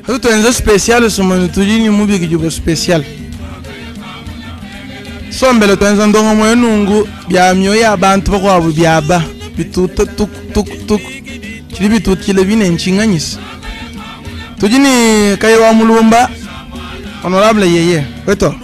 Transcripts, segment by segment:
Tout un spécial sur mon étudiant mubi qui joue spécial. Sombele to enza ndongo moyo nungu bya myo ya bantu bakwabu byaba bituta tuk chili bituta chile bine nchinganyisa tujini kaiwa mulumba honorable yeye weto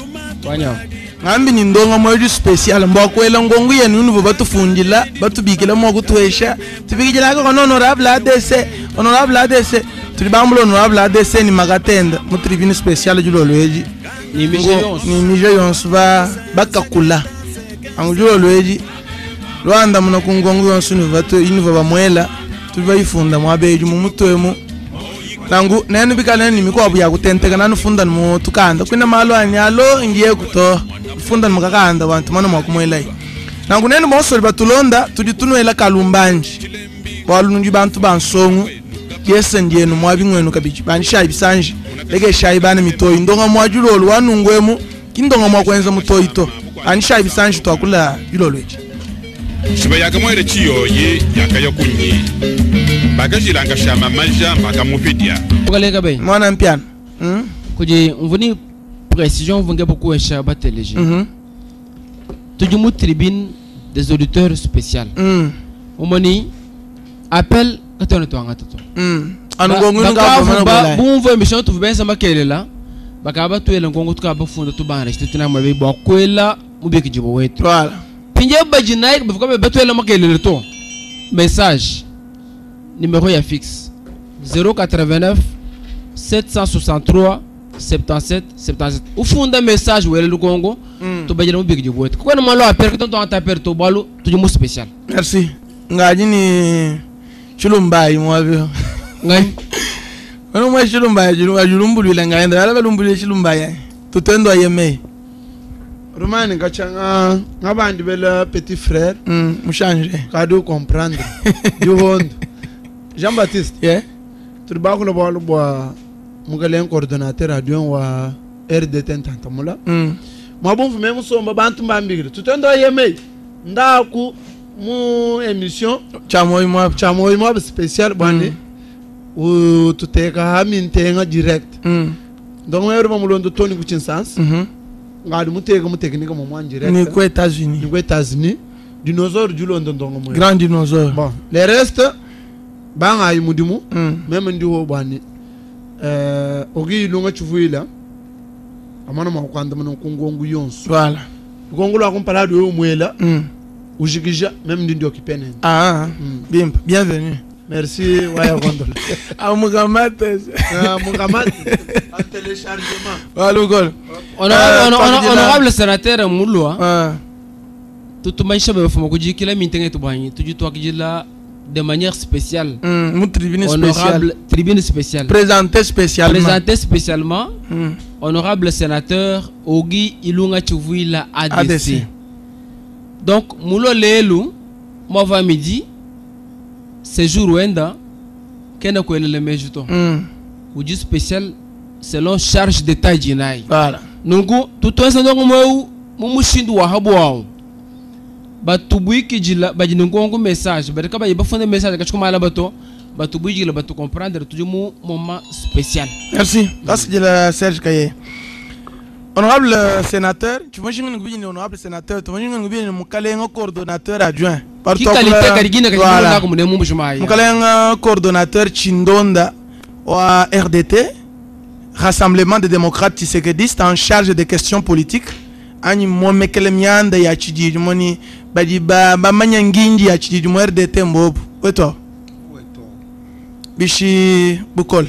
wanya ngambi ni ndongo moyo special mbakwela ngongu yenu nubo batufundila batubikila mo kutwesha tubikila ko honorable ADC tuli bambulo honorable ADC ni magatenda mu tribune special julo lweji ni mijo yonsu bakakula angujulo lweji Rwanda muna kungongu yonsu niva bamwela tubayifunda mwabeju mu mutwemu nangu nene bikala ni miko abu ya kutenteka nanu funda mu tukanda kwina malo anyalo ngiye kuto funda mu kakanda bantu mano mwakumwela nangu nene bosori batulonda tuditunwela kalumbanji walunji bantu bansongu yese ndienu mwabingwenu kabichi banisha ibisanji lege shayi bana mitoyi ndonga mwajulo lwanungwemu kindonga mwakwenza mutoyi to anisha ibisanji twakula julolweji shibayaga mwere chiyoye yakayo kunyi bagajilanga shama maja bakamupidia ukalenga bay mwana mpiana kuje mvuni précision vunge beaucoup esha bateleji tujumu tribune des auditeurs spécial umoni appel katone to angata to anungongu ngaba bumvo emission tu benza makelela bakaba tuela ngongo tukaba funda tubana stitina mabe bakwela mubeki jibo wetu voilà pinje bajinaik bafuka batuela makelela to message numéro ya fixe 089 763 77 77 ufunda message wele lukongo to bajina mubeki jibo wetu kwa malo appel to anta to balu tujumu spécial merci ngaji ni chulumbai mwavyo ngai ono mwa chulumbai ajulumbulile ngaenda ala balumbulile chulumbai tutendo ayeme romani kachanga ngabandi bela petit frère mushanje kado comprendre du hondo Jean Baptiste turba ko bolo bo mugalen coordinateur adjoint wa RDT Ntantamula mabumvu memu somba bantu mbambigire tutendo ayeme ndaku mu émission chamoy mo spécial bande ou tuteka hamintenga direct donc wero bamulondo toni ku chinsans ngadi muteka mu technique mo mwan direct ni ko États-Unis dinosaure julondo ndongo mo grand dinosaure bon les restes banga yimudimu même ndi ho bani ogi lunga chuvuila amana ma kwanda mo kungongu yonsu voilà ngongo la kompala do mwela Ujigija même ndi occupé nene bien bienvenue merci waya gondola mugamate mugamate en téléchargement voilà gol honorable sénateur Mulwa tout maisha be fuma kujikila mintenge tubanyi tujitwa kijila de manière spéciale honorable tribune spéciale présenté spécialement honorable sénateur Ogi Ilunga Chivuila ADC. Donc, Moulo Lelu, moi midi, séjour Wenda, Kena Kwele le Mejuto. Ou du spécial, selon charge d'état d'Inaï. Voilà. Nungu, tout le monde, Moumushindu Wahabouaou. Batubui qui dit là, Badinungo message, Badakaba, il y a pas de message, Kachuma la bateau, Batubui, il va comprendre tout le moment spécial. Merci. Merci de la Serge Kaye. Honorable sénateur, tu vois, je suis honorable sénateur, tu vois, je suis coordonnateur adjoint. Qui qualité coordonnateur Chindonda au RDT, Rassemblement des démocrates tshisekidistes en charge des questions politiques. Ani mo mekele mianda ya chidi moni badi ba manyangingi ya chidi mo RDT mbobu. Weto. Bishi Bukol.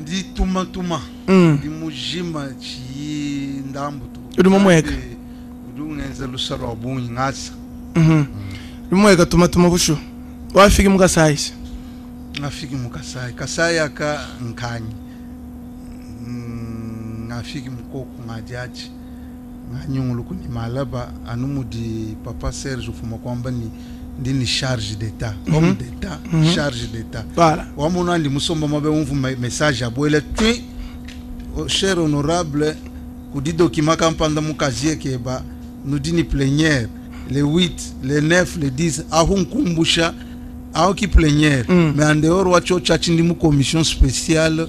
Ndi tuma. Ndi mujima chi ndambu tu. Udu momweka. Udu ngenza lusaro abunyi ngasa. Lumweka tuma bushu. Wafiki mukasayisi. Ngafiki mukasai. Kasai aka nkanyi. Ngafiki mukoko ngajaji. Nganyungulu kuni malaba anumudi papa Serge ufuma kwamba ni charge d'état, homme d'état, charge d'état. Voilà. Wamona ndi musomba mabe umvu message abwele tu cher honorable kudi document kampanda mukazie keba nous dini plénière le 8, le 9, le 10 ahunkumbusha a qui plénière mais en dehors wa cho une commission spéciale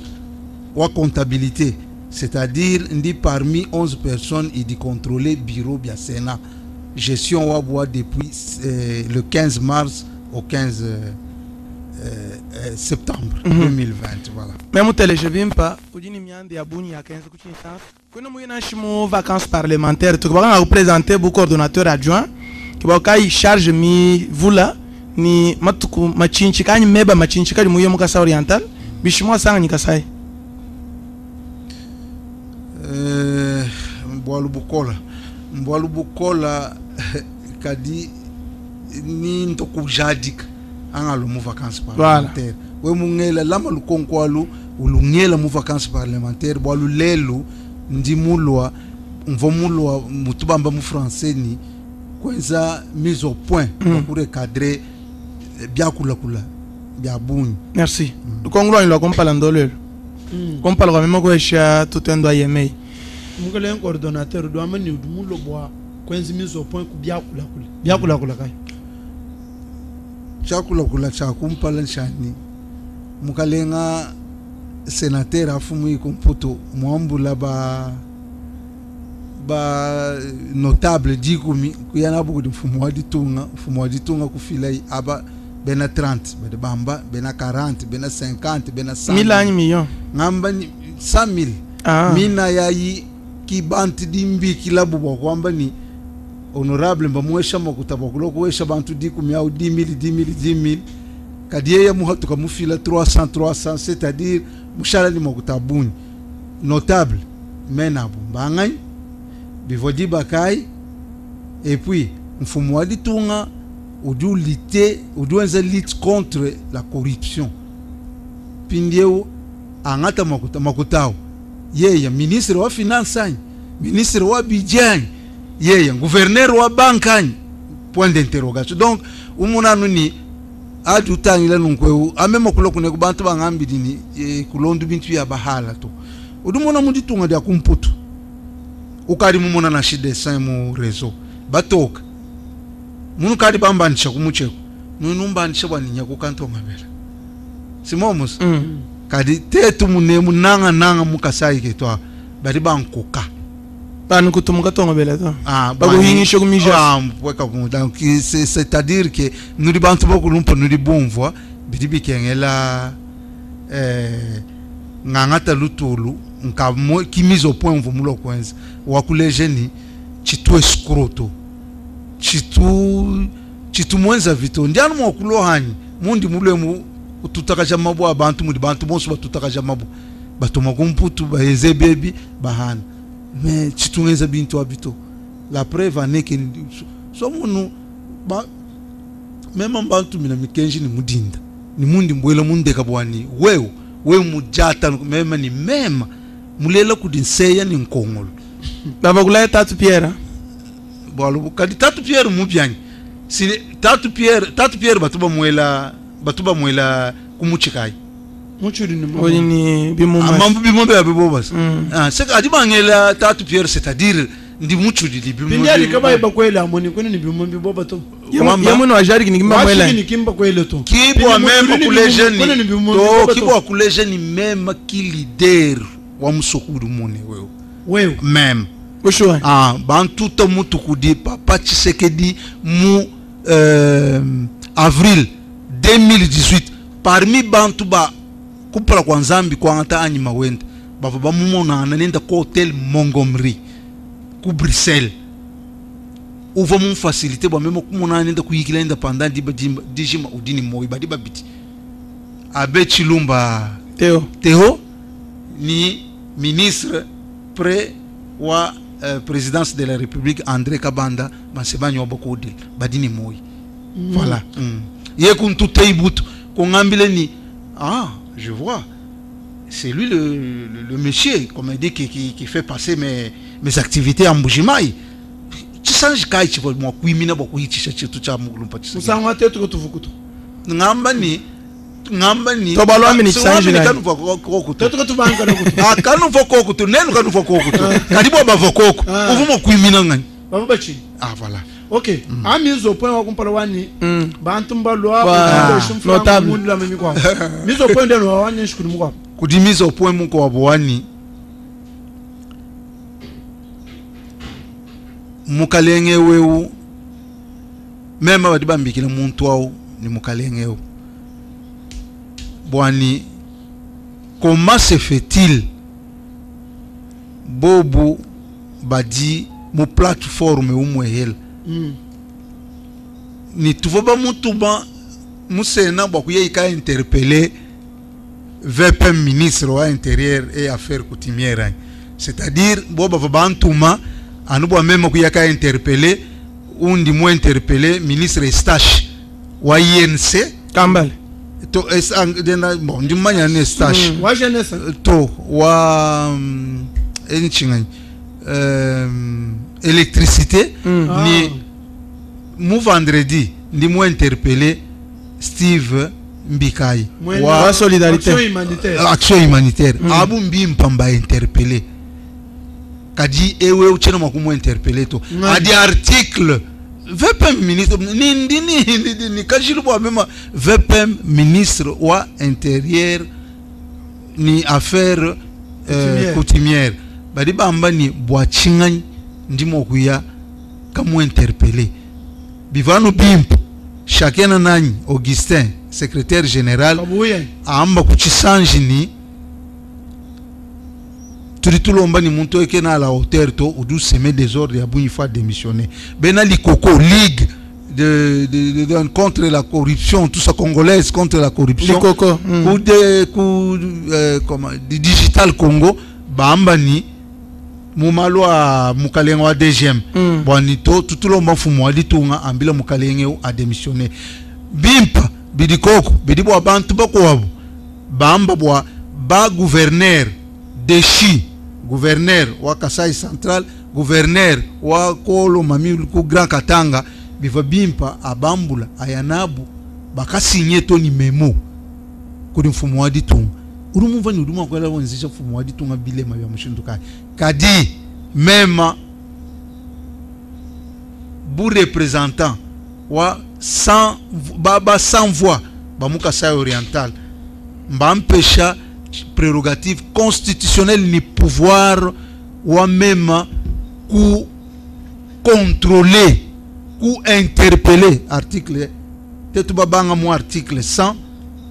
wa comptabilité, c'est-à-dire ndi parmi 11 personnes il dit contrôler bureau bien Sénat gestion wa bois depuis le 15 mars au 15 septembre 2020 voilà. Même télé je viens pas ujini miande ya buni ya 15 kuchinsa kuna muyina shimo vacances parlementaires tu va représenter beaucoup coordonnateur adjoint qui va kai charge mi vula ni matuku machinchi kanyi meba machinchi kali muyo mukasa oriental bishimo sanga nikasai mbwalu bukola kadi ni ntokujadik angalo mu vacances parlementaires we mungela lama lukonkwalu ulungela mu vacances parlementaires bwalu lelu ndi mulwa mvomulwa mutubamba mu français ni kwenza mise au point pour recadrer bien kula bien buni. Merci lukonglo ni lokompala ndolelo kompala kwa memo kwesha tutendo ayemei mungela un coordonnateur do amani udumulo bwa kwenza mise au point ku bien kula kai chakula chakumpala nshani mukalenga sénateur afumu ikomputo mwambula ba notable dikumi kuyana buku mfumo wa ditunga kufila aba bena 30 bena bamba bena 40 bena 50 bena 100 millions ngamba ni 100,000 mina yayi kibanti dimbi kilabu kwamba ni honorable mbamwesha makutabakulo kuwesha bantu dikumi au 10,000 kadiye ya muhatu kamufila 300 c'est-à-dire mushala ni makutabuni notable menabu bangai bivodi bakai et puis mfumo wa ditunga uduenza lutte contre la corruption pindieu angata makutao yeye ministre wa finance ministre wa budget yeye gouverneur wa banque point d'interrogation donc umunanu ni adutangila nunkwe amema kulo kune kubantu bangambi dini kulondu bintu ya bahala to udumona muditunga dia kumputu ukari mumona na shide sa mu réseau batoka munu kadi bambanisha kumucheko nunumbanisha bwaninya ku kanto mabela simomos kadi tetu munemu nanga mukasai ketwa bari bankuka banu kutumuka tonga bela to baguhingisha kumija mpweka ku donc c'est-à-dire que nous di bantu bokulumpa nous di bonvoi bidibi kengela ngangata lutulu nkamo kimizo point mvumulo kwenza wakulejeni chitu escroto chitu mwenza vito ndianu mwakulo hani mundi mulemu tutakaja mabu abantu mudi bantu bonso batutakaja mabu batoma kumputu baheze baby bahana mais chitu mwenza bintu abito la preuve aneke so munu ba mema bantu mina mikenji ni mudinda ni mundi mbwela mundeka bwani we mujata mema ni mema mulela kudinseya ni nkongolo baba kula tatu pierre bolo kadi tatu pierre mubyanyi si tatu pierre batuba mwela kumuchikai muchuri ni bimoma amambu bimombe abibobas c'est adi bangela tatu pierre c'est-à-dire ndi muchuri di bimombe pindali kaba bakwela amoni kwene ni bimombe boba to yamuno ajari nikimba mwela nikimba kwele to kibo même kulejeni to kibo kulejeni même ki leader wa musokuru mone wewe même Oshwe bantu to mutu kudi papa Tshisekedi mu avril 2018 parmi bantu ba kupala kwa Nzambi kwa anta anyima wenda bava mumona anenda ko hotel Montgomery ku Bruxelles uva mu facilité ba memo kumona anenda kuyikila independant dijima udini moyi badiba biti abe Chilumba Théo ni ministre près wa présidence de la République André Kabanda Masebanyo Obokodil badini moyi voilà ye kuntu teibutu kongambile ni je vois c'est lui le monsieur comme on dit qui fait passer mes activités en Mbujimai chisanji kai chivo mwa kuimina bwa kuhichisha chitu cha mugulumpa chisanji musangwa tetu kutuvukuto ngamba ni to balwa mini chisanji na kanu vokokuto tetu kutubanga na kutu kanu vokokuto nenu kanu vokokuto kadibo ba vokoko uvumo kuimina ngani baba bachi voilà OK a mise au point wa kumpala wani bantumba loi notable mundu la mimi kwa mise au point de loi wani shukuru mukwa kudi mise au point muko wabwani mukalenge wewu mema badiba mbikile muntu wao ni mukalenge wewu bwani comment se fait-il bobu badi mu plateforme umwehela ni tuvoba mutuba musena bakuye ika interpeller VPM ministre wa intérieur et affaires coutumières, c'est-à-dire boba vabantuma anubo même kuya ka interpeller undi mo interpeller ministre Estache wa INC Kambale to dena bon ndimanya ne Estache wa jeunesse to wa enchinga électricité ni mu vendredi ndi mo interpeller Steve Mbikai wa solidarité action humanitaire abu mbimpa mba interpeller kadi ewe uchena makumu interpeller to adi article VPM ministre ni kajilu bo mema VPM ministre wa intérieur ni affaires coutumières badi bamba ni bwachingany ndimo kuya kamu interpeller bivano bimpa chacun nani Augustin secrétaire général amba kuchisanji ni tulitulomba ni muntu eke na la hauteur to udu semer des ordres ya bunyi fa démissionner bena likoko ligue de contre la corruption tout ça congolaise contre la corruption likoko ou de comment digital Congo bamba ni mumalwa mukalengo wa DGM bwani to tutulomba fumu aditunga ambila mukalenge a démissionner bimpa bidikoko bidibwa abantu bakwabo bamba bwa ba gouverneur dechi gouverneur wa Kasai Central gouverneur wa Kolo Mami ku Grand Katanga biva bimpa abambula ayanabu bakasinye to ni memo kuri mfumo wa ditunga urumva ni uruma kwela wonzisha mfumo wa ditunga bilema bya mushinduka kadi mema bu représentant wa 100 baba 100 voix bamuka Kasai oriental mbampesha prérogative constitutionnelle ni pouvoir ou même ku contrôler ku interpeller article tetuba banga mo article 100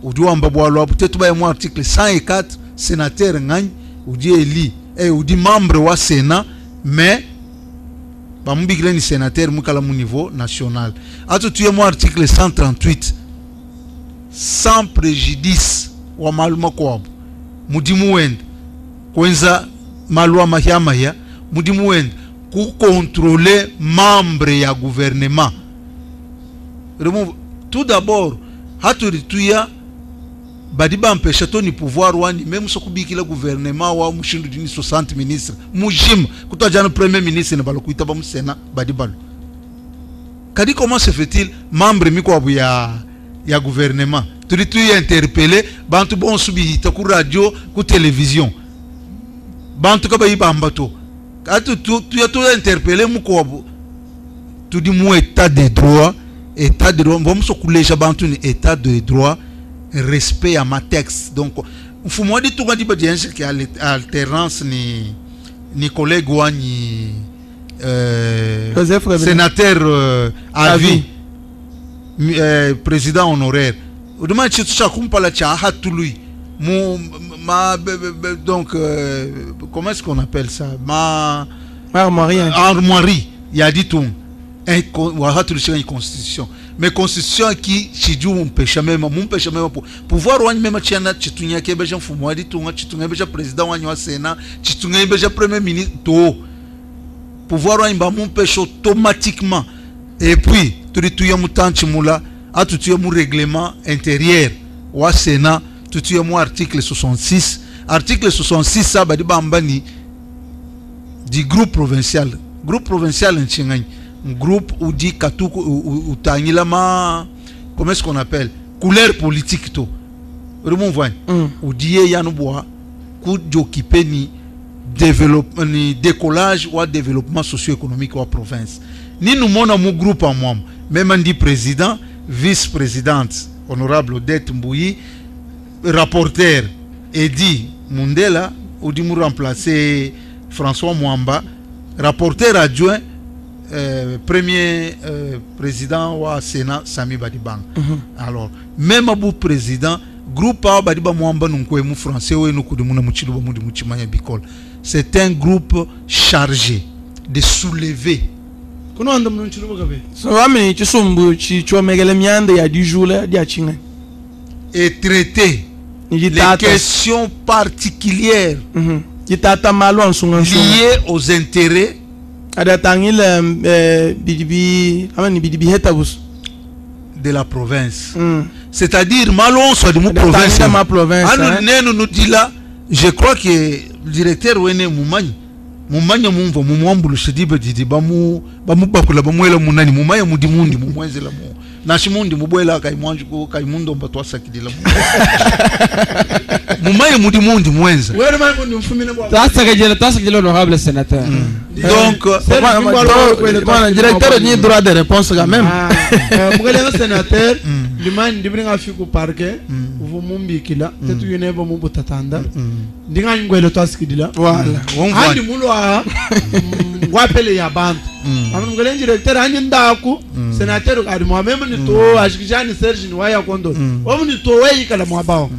udi wamba bwalo tetuba mo article 104 sénateur ngany udi eli udi membre wa Sénat mais bambigile ni sénateur mukala mu niveau national atu tuye mo article 138 sans préjudice wa maluma kwabo mudimu wenda kwenza malwa mahama ya mudimu wenda ku contrôler membre ya gouvernement tout d'abord haturi badiba empêcher to ni pouvoir wani même so kubikila gouvernement wa mushindu dini 60 ministres mujim kutojana premier ministre ne balokuita ba musena badibalo kadi comment se fait-il membre miko abu ya gouvernement tu interpeller bantu bon subihita ku radio ku télévision bantu ka bayi bambato atu tu interpeller muko tu di mu état de droit bon so kuleja bantu ni état de droit respect à ma texte donc mfumo di tu ngadi ba diense ki alternance ni collègue wani sénateur à vie président honoraire uduma chitusha kumpala cha hatului donc comment est-ce qu'on appelle ça armoirie ya ditung wa hatului une constitution mais constitution qui chiju mpesha même pouvoir wani même chiana chitunya ke beja mfumo wa ditunga chitunya beja président wani wa Sénat chitunya beja premier ministre to pouvoir wani ba mpesha automatiquement et puis tuya mutanchi mula atutuye mu règlement intérieur wa Sénat tutuye mu article 66 ça badi bambani du groupe provincial nchingani groupe ou dit katuku utangila ma comment est-ce qu'on appelle couleur politique to remonvoin ou dit yanubwa ku d'occuper ni développement ni décollage ou développement socio-économique wa province ni nous mona mon groupe en moi même dit président vice-présidente honorable Odette Mbouyi rapporteur Edi Mundela ou dit nous remplacer François Mwamba rapporteur adjoint premier président wa Sénat Sami Badibang. Alors même abou président groupe a Badiba Mwamba nunkwe mu français ou nous kudumuna muchiluba mudi muchimanya bikol. C'est un groupe chargé de soulever. Kono anda muchiluba gabe. So wami chisumbu chichwa megele miande ya dijule dia chinga. Et traiter les questions particulières liées aux intérêts de la province. C'est-à-dire, malon soit de ma province. Nous dit là, je crois que le directeur Wene Moumagne, Mumanya mumva mumwambulu shedibe didi bamu bakula bamwela munani mumaya mudimundi mumwezela mu nashimundi mubwela kaimwanju ko kaimundo mbatwa sakidila mumaya mudimundi mwenza wewe mama mundi mfumine bwa tasakijela honorable sénateur. Donc le directeur ni droit de réponse quand même. Mugale sénateur limani ndibringa fiku parquet uvu mumbikila tetu yoneba mu butatanda ndinga ngwele tasikidila voilà andi mulwa wapele ya bantu amugale directeur andi ndaku sénateur kadi mwameme ni to ashikijani Serge ni waya kondo omu ni to weyi kala mwabao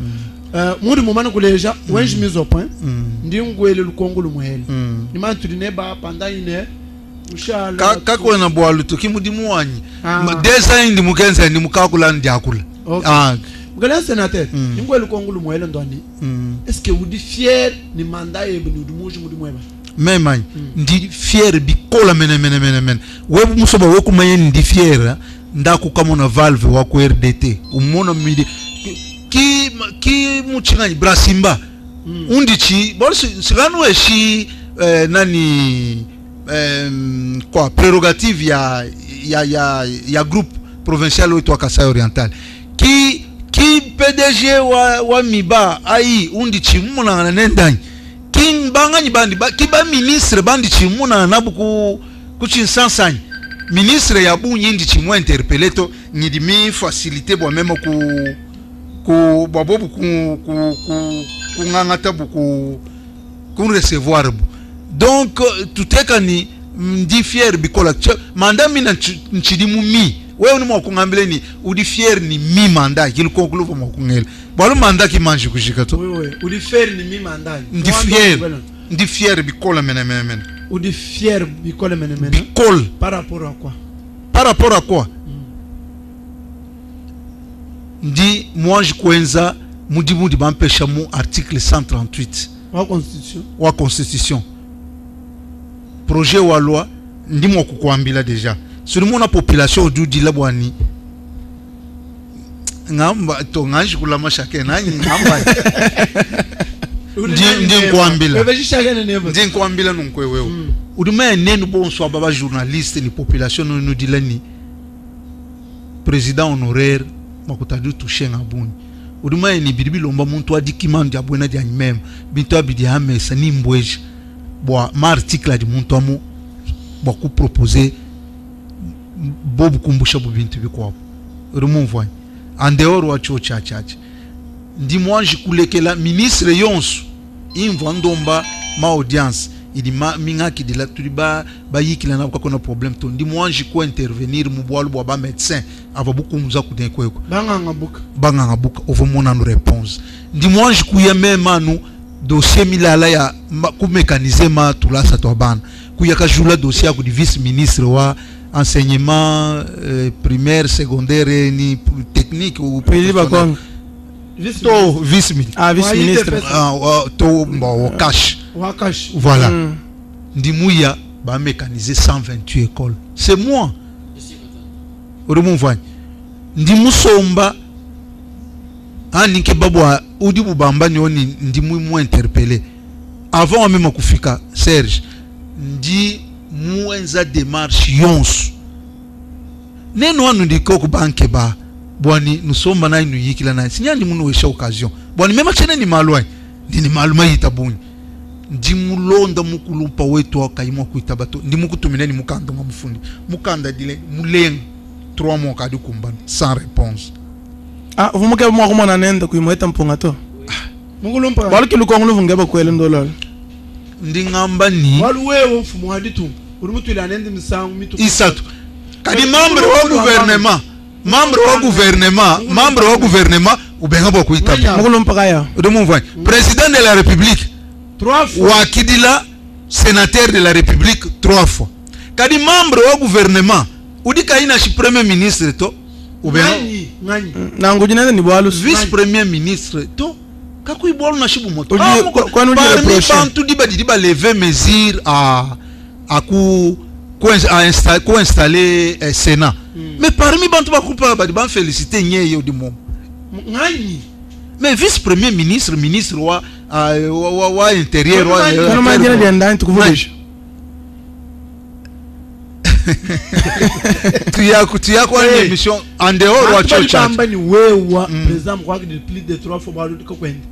muri mumana kuleja wenji mizo point ndi ngwele lukongolo muhele ni mantu dineba pandayine ushala kako na bwalu tukimu dimuanyi desa ndi mukenza ndi mukakula ndi akula mugale sénateur ngwele lukongolo muhele ndwani est-ce que vous dites fier ni mandat e bni dumuji mudi mweba même ndi fier bikola mene webu musoba weku maye ndi fier ndaku kama na valve wa ku RDT umona midi ki muchingani Brasimba undichi bolsi siganu eshi nani quoi prérogative ya groupe provincial wetu Kasai Oriental ki PDG wa Miba ai undichi muna nendani king bangani bandi kiba ministre bandi chimuna nabuku kuchinsansani ministre ya bunyi ndi chimwa interpelleto ngidimi facilité bo même ku babobu ku ngangata buku ku recevoir bu donc tuteka ni ndi fier bikola manda mina nchidimu mi wewe ni mwakungambile ni udi fier ni mi manda kili konkuluva mwakungele bwalu manda ki manji kushika to wewe udi fier ni mi manda ndi fier bikola mene udi fier bikola mene bikola par rapport à quoi ndi mwanji kwenza mudi bampesha mu article 138 wa constitution projet wa loi ndi mwakukwambila deja sur mon population du la bwani ngamba to ngaji kula mashake nani ngamba ndi nkwambila nunkwe wewe uduma nenu bonso baba journaliste ni population nous dit lani président honoraire makutadu toucher ngabuni uduma ni bidibi lomba muntu adikimandi abwena dia même bintu abidi hamesa ni mbweje bwa ma article di muntu amu bwa ku proposer bobu kumbusha bubintu bikwabo rumumvwa en dehors wa cho chachache ndi mwanji kulekela ministre yonsu imvwa ndomba ma audience idi minga ki de la tuliba bayikila na kwa problème to ndi mwanji ko intervenir mu bwalu bwa ba médecin avabuku muza kudenkweko banga buka ovomona no réponse ndi mwanji kuya memanu dossier milala ya ku mécaniser ma tulasa to bana kuya ka jula dossier ku di vice ministre wa enseignement primaire secondaire ni technique ou vice ministre to mbo cash voilà ndi muya ba mécaniser 128 écoles c'est moi urumuvanye ndi musomba ani ke babwa udi bubamba nyoni ndi mu interpeller avant même kufika Serge ndi muenza démarche yonsu neno anu ndiko ku banke ba bwani nusomba na inu yikila na sinyandi munu wesha occasion bwani mema chene ni malwa ni maluma yitabuni ndimulonda mukulumpa wetu akaimwa kuitabato ndimukutumina ni mukanda ngamufundi mukanda dile mulenga 3 mois kadi kumbana sans réponse. Ah, vumuke mwa kumona nenda kuimweta mpunga to. Mukulumpa. Baliki lukongulu vungeba kwele ndololo. Ndingamba ni walu wewe mfumo haditu urimutu ila nende misangu mitu isatu kadi membre wa gouvernement ubenga bo kuitaba mukulumpa kaya udumuvwa président de la république 3 fois wa kidila sénateur de la république 3 fois kadi membre wa gouvernement udika ina shi premier ministre to ubenga ngani nangu jinenda ni bwalu vice premier ministre to kako ibolo na shibu moto kwa nudi reproche bantu diba lever mesure à installer Sénat. Mais parmi bantu bakupa ba féliciter nyeyo di mom. Ngani mais vice premier ministre ministre wa intérieur wa kana majina dia ndani tukuvulisha. Tu y a quoi une émission en dehors wa church. Tamba ni wewa président kwa plus de 3 fois balu ko kwenda.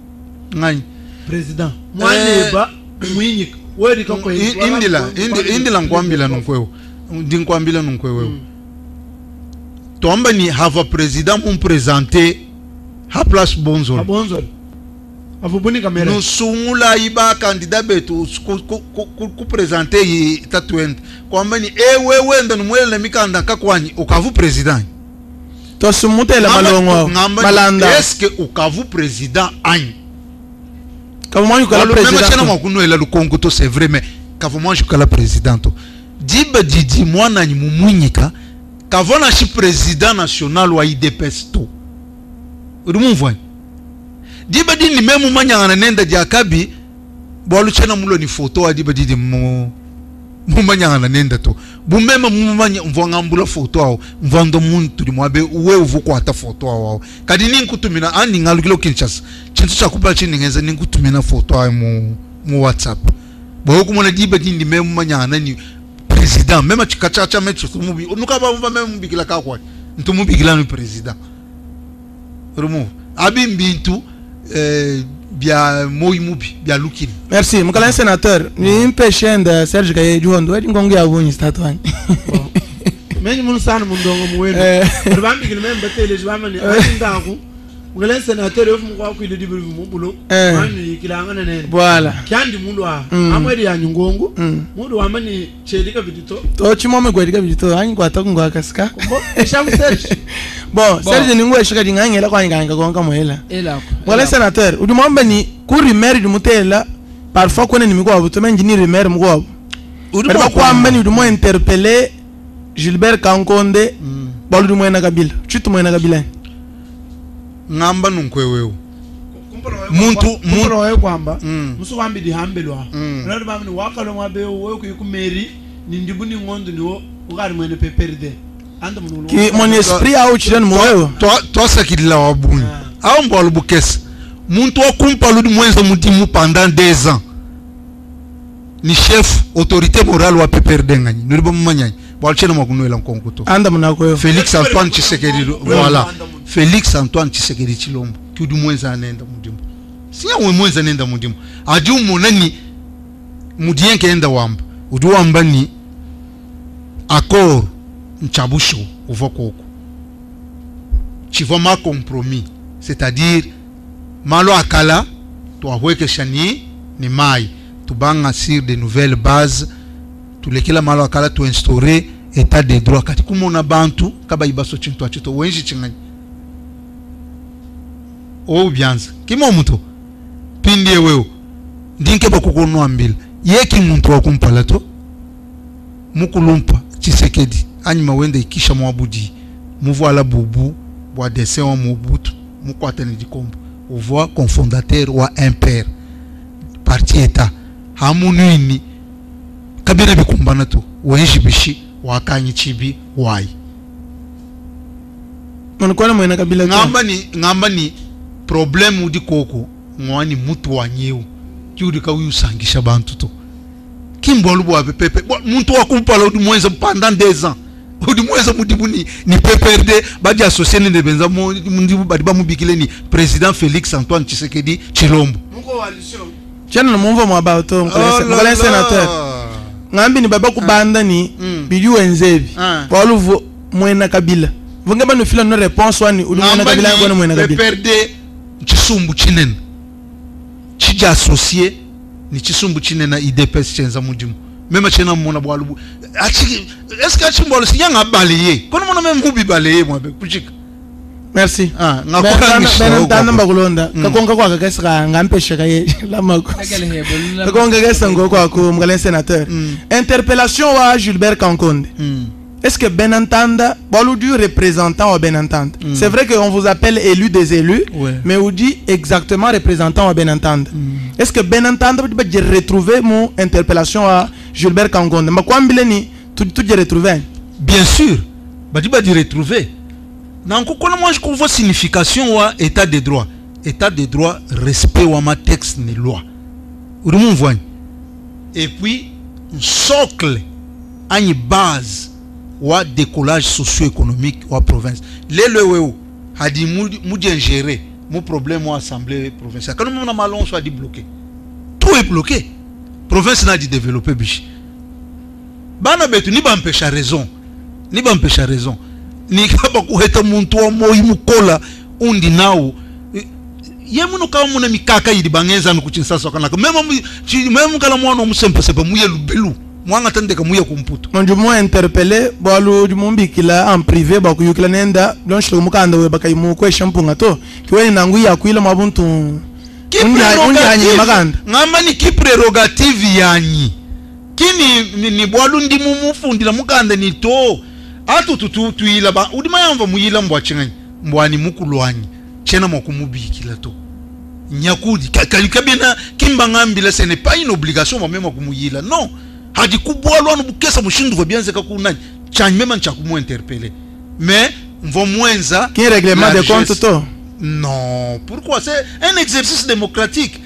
Ngani Président. Mwaneba mwinyika. indila nkwambila nokwewo ndinkwambila nokwewo tomba ni hava president mun présenter ha place bonzol avubuni kamera nusungula iba candidat betu ku présenter yi tatwend kwamba ni wewe ndo mwele mikanda kakwanyi ukavu president to sumutela malongo malanda est-ce que ukavu president anyi Comment je suis président? C'est vrai, mais quand je suis président, Diba Didi, moi, je suis quand je suis président national ou IDPS. Vous voyez? Diba Didi, même moi, je suis Diakabi, je suis une photo à Diba Didi. Mumanya nenda to bumema mumanya mvangambula photo ao mvando muntu limwabe uwe uvuko ata photo ao kadi ninkutumina ani ngalukilo Kinshasa chintu chakupa chini ngeza ninkutumina photo ao mu WhatsApp bo kumona diba dindi mema mumanya nani president mema chikachacha mecho tumubi nukaba mva mema mbikila kakwa ntumubikila no president rumu abi mbintu bien moimubi bien looking. Merci mon collègue sénateur ni impêché de Serge Kaye Juhondo edi ngongo ya woni statwan meni mun sana mun dongo muwelo rubambi kilime mbetele jwamani ndako ngale sénateur yofu mukwa ku ile dibulu mu bulo mani kilanga nene voilà kyandi mundu wa amwedi ya nyungongo mundu wa mani chedika bidito to chimome gwedika bidito anyi kwata kungwa kasika shamu Serge bon Serge ningu eshika dingangela kwa nganga konka mohela elako ngale sénateur udumombe ni kuri maire dumutela parfois kone ni miko abuto menji ni maire mko udumba kwa mbani udumo interpeller Gilbert Kankonde balu mwena kabila chitu mwena kabila ngamba nunkwewewe muntu wewe kwamba musu kwambi dihambelwa nalo bamni wakalo mwabe wewe kuyikumeri ni ndibuni ngondo niwo ukari mwene peperde anda munulu ki mon esprit a uchiren moyo to sakidila wabuni au mbolo bukesa muntu wakumpalu mwenza mudimu pendant 2 ans ni chef autorité morale wa peperde ngani nuribo mmanyanyi balchena makunoela nkonkuto anda munako Félix Antoine Tshisekedi voilà Félix Antoine Tshisekedi Chilombo kudu mwenza anenda mudimu siya we mwenza anenda mudimu adi umonani mudienke enda wamba udu wamba ni accord nchabusho uvokoko chivoma compromis c'est-à-dire malo akala to ahweke shani ni mai tubanga sur de nouvelles bases tulekela malo akala to instaurer état de droit kati kumona bantu kaba ibaso chintu achito wenji chingani o byanza kimo muto pindie wewe ndinke bakukonwa mbili yeki muntu wakumpala to mukulumpa Tshisekedi anyima wende ikisha mwabudi muvoila bubu bwa dessin wa Mobutu mukwatene dikombo uvoa confondateur wa impère parti état hamunuini kabira bikumbana to wenji bishi wakanyi chibi wai mwanakwana mwena kabila ngamba ni problème udi koko mwani mutu wanyewu kiudi kawiusangisha bantu to kimbolu bwa pepe muntu wakumpala udi mwenza pendant 2 ans udi mwenza mudibu ni PPRD badi associé ne benza mundibu badi ba mubikile ni président Félix Antoine Tshisekedi Chilombo muko coalition tiens no mumva mo about to ngale sénateur ngambi ni baba kubanda ni bidu enzebi oluvo mwena kabila vunga banu fila no réponse wani ulumona kabila ngone mwena kabila perde chisumbu chinene chija associé ni chisumbu chinene na IDPS chenza mudimu même chena mona bwalubu est-ce que chimbolo sinyanga balayer kono mona même mubi balayer moi kuchika merci ngakona mbakulonda kakonga kwaka kesika ngampesha kaye lamako kakonga kesango kwako mngale sénateur interpellation wa Gilbert Kankonde. Est-ce que Ben Entanda, bon, du représentant au Ben Entanda, c'est vrai qu'on vous appelle élu des élus, mais on dit exactement représentant au Ben Entanda. Est-ce que Ben Entanda peut retrouver mon interpellation à Gilbert Kankonde? Mais quoi ni tout retrouvé? Bien sûr, bah tu vas retrouver. Donc moi je trouve signification wa état de droit. État de droit, respect wa ma texte ni loi. Vous voyez. Et puis un socle, une base wa décollage socio-économique wa province. Les leweo a dit moudi ingérer mon problème wa assemblée provinciale. Quand on a malon soit dit bloqué. Tout est bloqué. Province n'a dit développer bichi. Bana betu ni ba empêcher raison. Ni ba empêcher raison. Ni kaba kuheta muntu wa moyi mukola undi nao. Yemuno kama muna mikaka yidi bangeza nukuchinsasa kana. Même kala mwana musempe sepa muye lubelu. Mwanga tandeka muye kumputo. Ndio mo interpeller balo du mombikila en privé ba kuyukila nenda blanche mukanda we bakayimu ko shampunga to kiweni nangu ya kuila mabuntu undi maganda ngamba ni ki prerogative yanyi kini ni bwalu ndi mumufundila mukanda ni to atu tuila ba udima yamva muyila mbwachinga mbwani mukulwanyi chena mokumubikila to nyakudi kalikabena kimba ngambila ce n'est pas une obligation même kumuyila non hadi kubwalwa no bukesa mushindu va bien zeka kunani chanyi même nchakumu interpeller mais mvo mwenza qui règlement de compte to non pourquoi c'est un exercice démocratique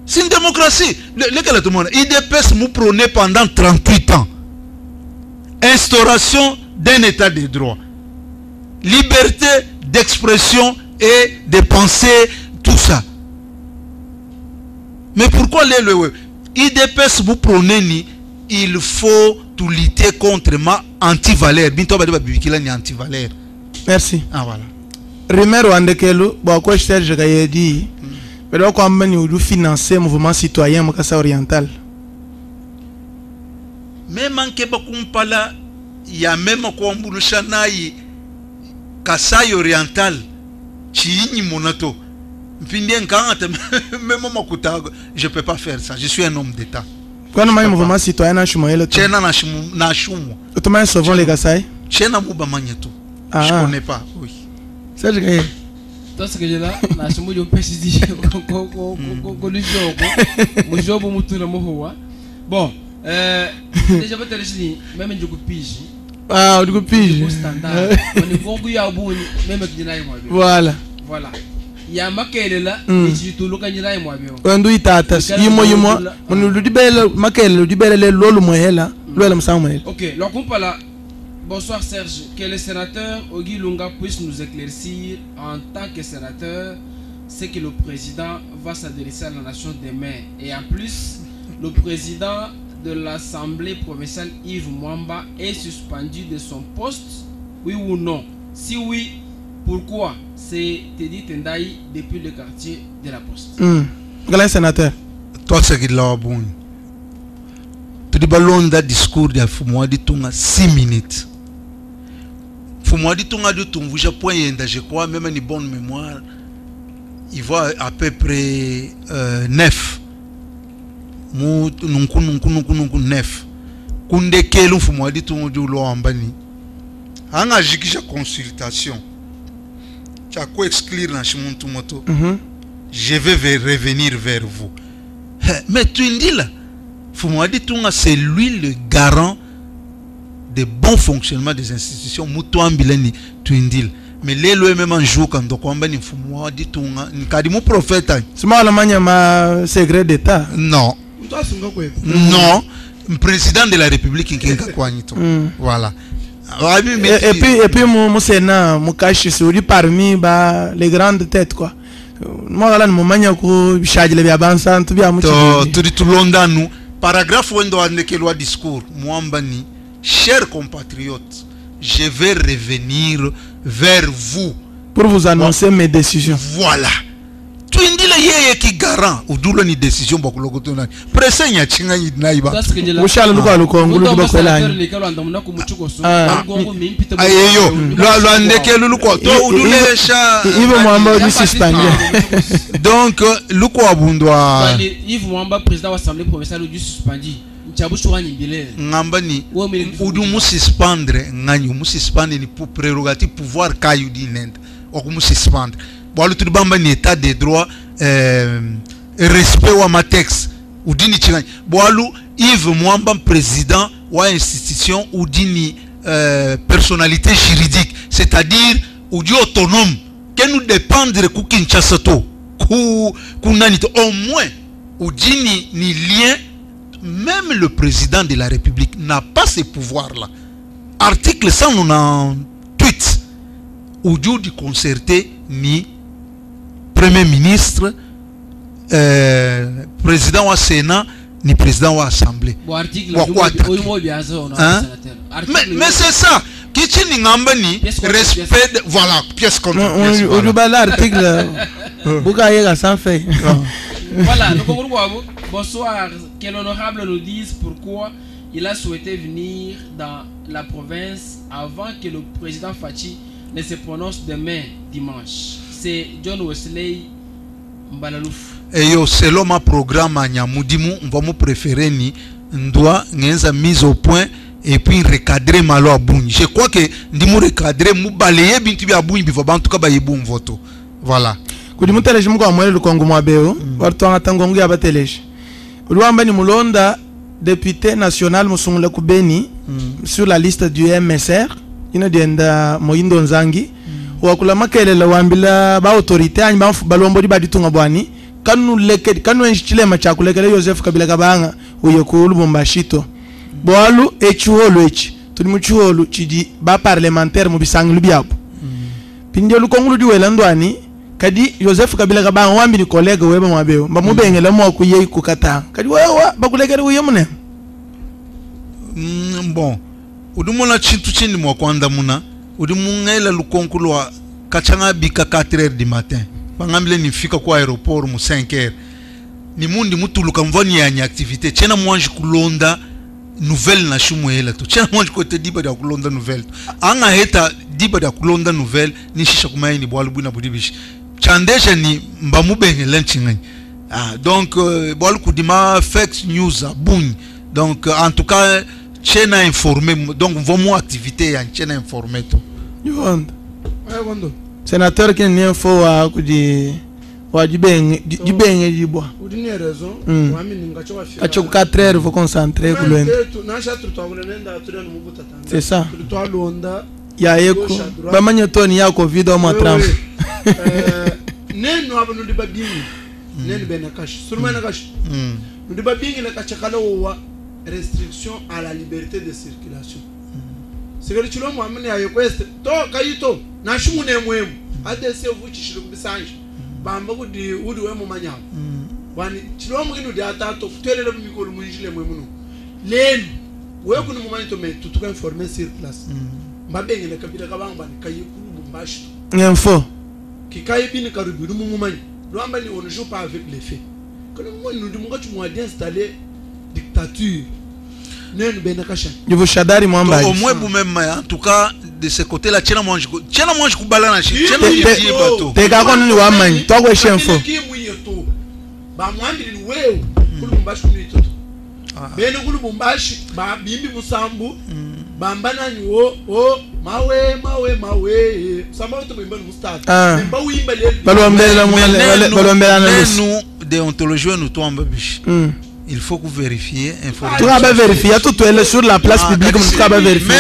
c'est une démocratie lequel tout le monde IDPS nous prônait pendant 38 ans instauration d'un état de droit liberté d'expression et de penser tout ça mais pourquoi les IDPS vous prenez il faut tout lutter contre ma anti-valeur. Binto ba bibikila ni anti-valeur. Merci. Ah voilà. Remero andekelo ba ko Serge Kayedi. Pero ko amani udu financer mouvement citoyen mukasa oriental. Même anke ba kumpala ya même ko mbulusha nayi Kasai oriental chini monato. Je peux pas faire ça. Je suis un homme d'État. Quand on a un mouvement citoyen, on a un souvent les Kasaï. Je connais pas. Oui. C'est ce que toi ce que j'ai là, na chumu yo pesidi ko lijo bon déjà peut être même du pige. Ah, du pige. Standard. On est bon ya bu même que dinaï moi. Voilà. Ya makele la ejitulu kanyira imwa byo kwendo itata yimo on ludibele makele ludibele le lolu mohela lolu msamwe. OK, donc on parle. Bonsoir Serge, que le sénateur Ogi Lunga puisse nous éclaircir en tant que sénateur ce que le président va s'adresser à la nation demain, et en plus le président de l'Assemblée provinciale Yves Mwamba est suspendu de son poste, oui ou non? Si oui, pourquoi? C'est Teddy Tendai depuis le quartier de la Poste. Quel sénateur? Toi, c'est qui l'a bon. Tu dis ballon d'un discours de Fumwadi Tunga 6 minutes. Fumwadi Tunga de Tunga, je crois, même une bonne mémoire, il voit à peu près 9. Neuf. Kunde Kelou Fumwadi Tunga de Loambani. Anga jikisha consultation. Tu as quoi exclure dans ce moto. Je vais revenir vers vous. Mais tu dis là, Fumwadi Tunga, c'est lui le garant de bon fonctionnement des institutions. Mutouambileni, tu dis. Mais les lois même un jour quand on a dit Fumwadi Tunga, n'kadi mon prophète. C'est moi la manière ma secret d'État. Non. Non. Président de la République qui est voilà. Et puis mon Sénat, mon cache sur parmi les grandes têtes quoi. moi là mon mania ko charge le bia bansa tu bia muchi tu londa nous paragraphe wendo andeke loi discours mwambani chers compatriotes je vais revenir vers vous pour vous annoncer mes décisions. Voilà. Tu indile yeye ki garant udulo ni décision bokuloko to na presse nya chinga naiba ushala luko alukongulu kuba kwelani ayeyo lo andeke luko to udulesha Yves Mwamba du suspendé donc luko abundwa Yves Mwamba président wa assemblée provinciale du suspendu ngambani udu mu suspendre nganyu mu suspendre ni pour prérogative pouvoir kayu dinenda okumu suspendre bwalu tudibamba ni état de droit respect wa matex udini chingani bwalu Yves Mwamba président wa institution udini personnalité juridique c'est-à-dire udi autonome que nous dépendre ku Kinshasa to ku nani to au moins udini ni lien. Même le président de la République n'a pas ces pouvoirs-là. Article 198 où du concerté ni premier ministre, président au Sénat, ni président à l'Assemblée. Mais c'est ça. Qui tient ni respect, voilà, pièce contre pièce. L'article, Bougaïga sans fait. Voilà, bonsoir. Que l'honorable nous dise pourquoi il a souhaité venir dans la province avant que le président Fachi ne se prononce demain dimanche. C'est John Wesley Mbalaouf. Et yo, selon ma programme à Nyamudimu, on va me préférer ni doit mise au point et puis recadrer ma loi Bouni. Je crois que ndimu recadrer mu balayer bintu bi Bouni bifo bantu ka baye bon voto. Voilà. Kudi muteleje mu kwa mwele lukongo mwabeo, wartu angatangongu ya bateleje. Luamba ni mulonda député national musungule kubeni sur la liste du MSR ina dienda Moindo Nzangi wakula makelele wambila ba autorité anyi ba balombo di baditunga bwani kanu leke kanu enchile machakulekele Joseph Kabila Kabanga uyeko Lubumbashi boalu echuholu echi tuli muchuholu chidi ba parlementaire mu bisangi lubiapo pinde lukongulu di welandwani kadi Joseph Kabila Kabanga wambi ni collègue weba mwabeo mbamubengela mo kuye kukata kadi wewa bakulekele uyemune bon udumona chintu chindi mwa kwanda muna udumungela lukonkulu wa kachanga bika 4h du matin bangambile nifika kwa aéroport mu 5h ni mundi mutuluka mvoni ya activité chena mwanji kulonda nouvelle na shumwela to chena mwanji kote diba da kulonda nouvelle anga heta diba da kulonda nouvelle ni shisha kumaini bwalu buna budibishi chandesha ni mbamubengela nchinganyi donc bwalu kudima fake news abuni donc en tout cas chena informé donc vamos activité ya chena informé to yondo sénateur qui n'est info wa kudi wa dibenge dibwa udini raison wami ningacho wa fika acho 4h faut concentrer ku lwenda na chatru twagulenda tureno mubuta tanga c'est ça twalonda ya yeko bamanye toni ya covid au moins 30 neno abo ndi babingi neno bena kash surmana kash ndi babingi na kachakala wa restriction à la liberté de circulation. C'est que tu l'as amené à Yokwest, to kayito, na shumune mwemu, adese vuchi shilu bisanji, bamba kudi udu wemu manyao. Wani chilo mwinu di atato, kutuele lebu mikolu mwinjile mwemu. Lenu, weku ni mwmanito me tutuka informe sur place. Mbabenge na Kabila Kabanga ni kayikulu Lubumbashi. Info. Kikaye bini karubi rumu mwmanyi. Luamba ni on ne joue pas avec les faits. Quand nous nous demandons tu m'as installé dictature. Je vous chadari mwamba. Au moins même en tout cas de ce côté là tchena mange kubala na shi. Tchena yiji bato. Te ka kono ni wamani. To ko shenfo. Ba mwambi ni wewe. Kulubumbashi ni toto. Bene kulubumbashi ba bimbi musambu. Bamba ni o mawe. Samba to bimba ni mustata. Bimba uimba le. Balombela na nous déontologie nous tombe biche. Il faut que vous vérifiez. Tu vas vérifier. Tout est sur la place publique. Tu vas vérifier.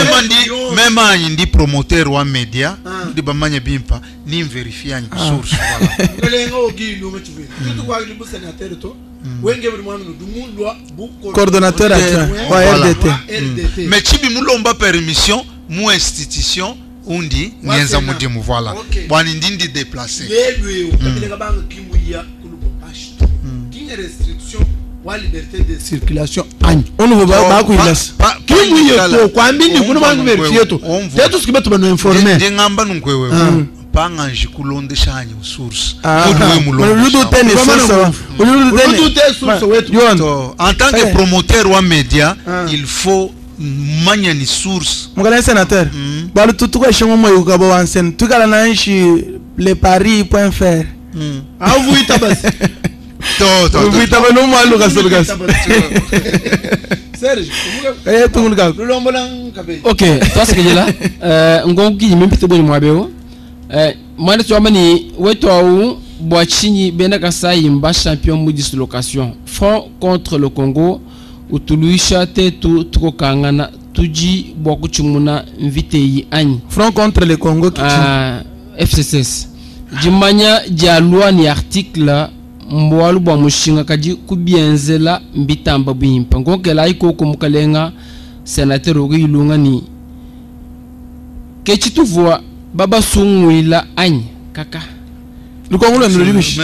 Même un dit promoteur ou un média, de bamanya bimpa, ni vérifier une source. Coordonnateur RDT. Mais si nous n'avons pas permission, mon institution, undi nyenza mudimu voilà bwani ndindi déplacer lelwe ukabile kabanga kimuya kulubo pashto kinga restriction wa liberté de circulation ani onu ba kuilas kimuya to kwambini kuno bangu verifie to tetu sikibetu bano informer ndingamba nunkwewe panga njikulonde shanye source en tant que promoteur wa média il faut manya ni source mukala sénateur balu tutuko shingo moyo ukabo wansen tukala nanshi le paris.fr avuita basi to vuita bano malu kasolgas Serge tungulika lulombola ngabe OK twase kejela ngongi mimpite boni mwabeo mwana tuamani wetu au boachinyi bena kasai mba champion mu dislocation front contre le Congo utuluisha tetu tukokangana tuji bwakuchumuna mviteyi anyi front contre le Congo FCCS jimanya jalwa ni article mbwalu bwa mushinga kaji kubienzela mbitamba bwimpa ngokela iko kumukalenga senateur ogilunga ni kechituvwa baba sungwila anyi kaka lukongo lwemishi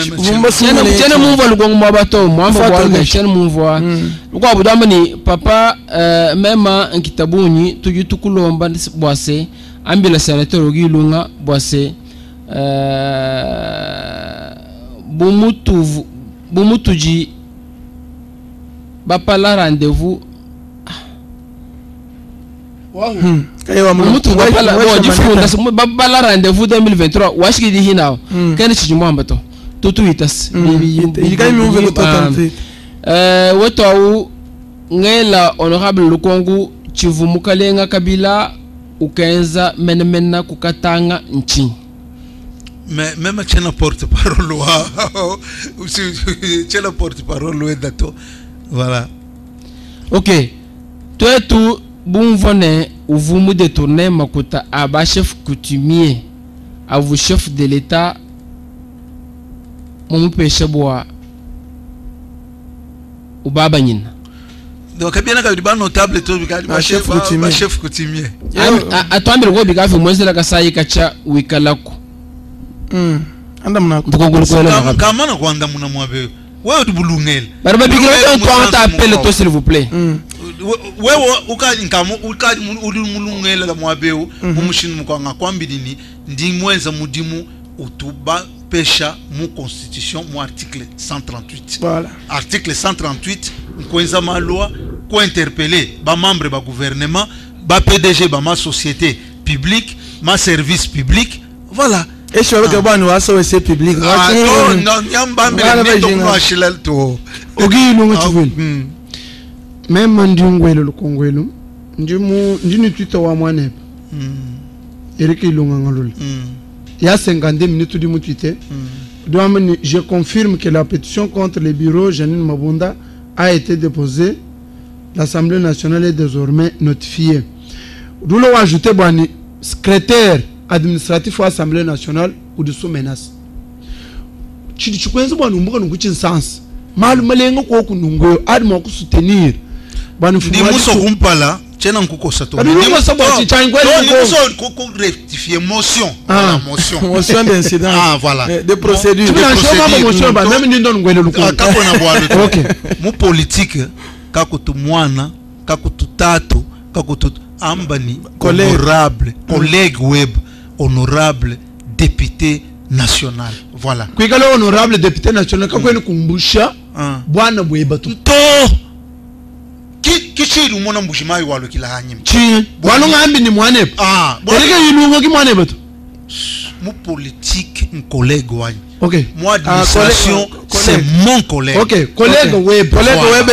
chene mumva lukongo mwabato mwamba kwa chene mumva lukwa budamba ni papa mema nkitabunyi tuju tukulomba bwase ambila senateur ogilunga bwase bumutuji bapala rendez-vous bapala rendez-vous 2023 washikidi hina kene chijumwamba to tutuitas weto au ngela honorable lukongo chivumukalenga kabila ukenza menemena kukatanga nchi mais même chena porte-parole aussi chena porte-parole dato voilà OK toi bonvone uvumu détourner makuta aba chef coutumier à vous chef de l'état mon péché bois ubaba nyina donc bien ka diba notable to bika chef coutumier atwambira go bika fi mwezi la kasai kacha wikalako anda muna kama na kwanda muna mwabe wewe tubulungela barba bikira to appelle to s'il vous plaît wewe ukainkamu ulimulungela la mwabeu umushinu mkwanga kwambidini ndi mwenza mudimu utuba pesha mu constitution mu article 138 voilà article 138 mkwenza ma loi ko interpeller ba membre ba gouvernement ba PDG ba ma société publique ma service public voilà et je veux que bani waso wese public non nyamba mbele to mwashilal to ogi lunga chiveli même ndingwelo lukongwelo ndini twita wa mwanepa erike ilunga ngalula ya 52 minutes du mutwite je confirme que la pétition contre le bureau Janine Mabunda a été déposée. L'Assemblée nationale est désormais notifiée. Nous l'avons ajouté bani secrétaire administratif de l'Assemblée nationale ou de sous menace. Chikwenzo bani umbuka nukuchin sens. Mal malengo ko kunungo admo ku soutenir. Bani fumo muso kumpala chena nkuko sato. Ni muso bati changwe ko rectifier motion. Motion d'incident. Voilà. De procédure. Tu n'as jamais motion ba même ni ndon ngwele luko. Kako na bwa. OK. Mu politique kako tu mwana, kako tu tatu, kako tu ambani honorable, collègue web, honorable député national. Voilà. Kwigalo honorable député national kako ni kumbusha bwana bweba tu. Kichiru mwana mbushimai walo kila hanyim chi walo ngambi ni mwanepo erike yilungo ki mwanepo to mu politique un collègue wany OK moi administration c'est mon collègue OK collègue web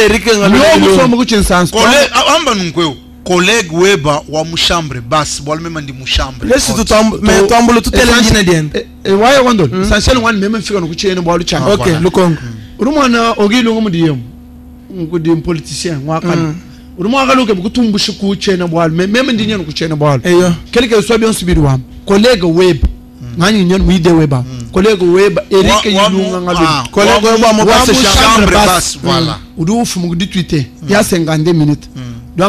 erike ngalo yo muso ku sens collègue amba nunkweo collègue weba wa mushambre bas bwal mema ndi mushambre laisse tout mais tombo tout est l'engine dien e waya wando essentiel one mema fika no ku chene bwalu changa OK lukongo urumwana ogilungo mudiyem ngudi politicien wakana urumwa galuke bukutumbusha ku chena bwal même ndinyen ku chena bwal quelque soit bien subir wam collègue web ngani nyen wide weba collègue web erike yilunga ngalu collègue web mo passe chambre basse voilà udu fu mu di tweeter ya 52 minutes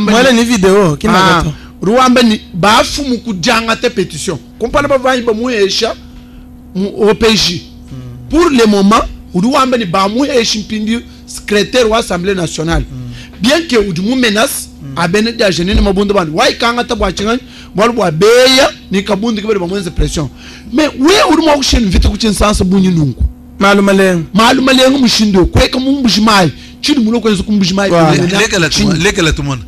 mwele ni vidéo kina gato ruwamba ni bafu mukujanga te pétition kompana bavanyi bamuhesha mu OPJ pour le moment ruwamba ni bamuhesha mpindi secrétaire wa Assemblée nationale bien que udimu menace abene dia jenene mabundo bandi waikanga tabwa chingani bwa beya ni kabundi kibere bamwenze pression mais we urimo kushini vite kuchinsansa bunyi nungu maluma lengo mushindo kweka mumbujimai chidi mulo kwenza kumbujimai lekela tumona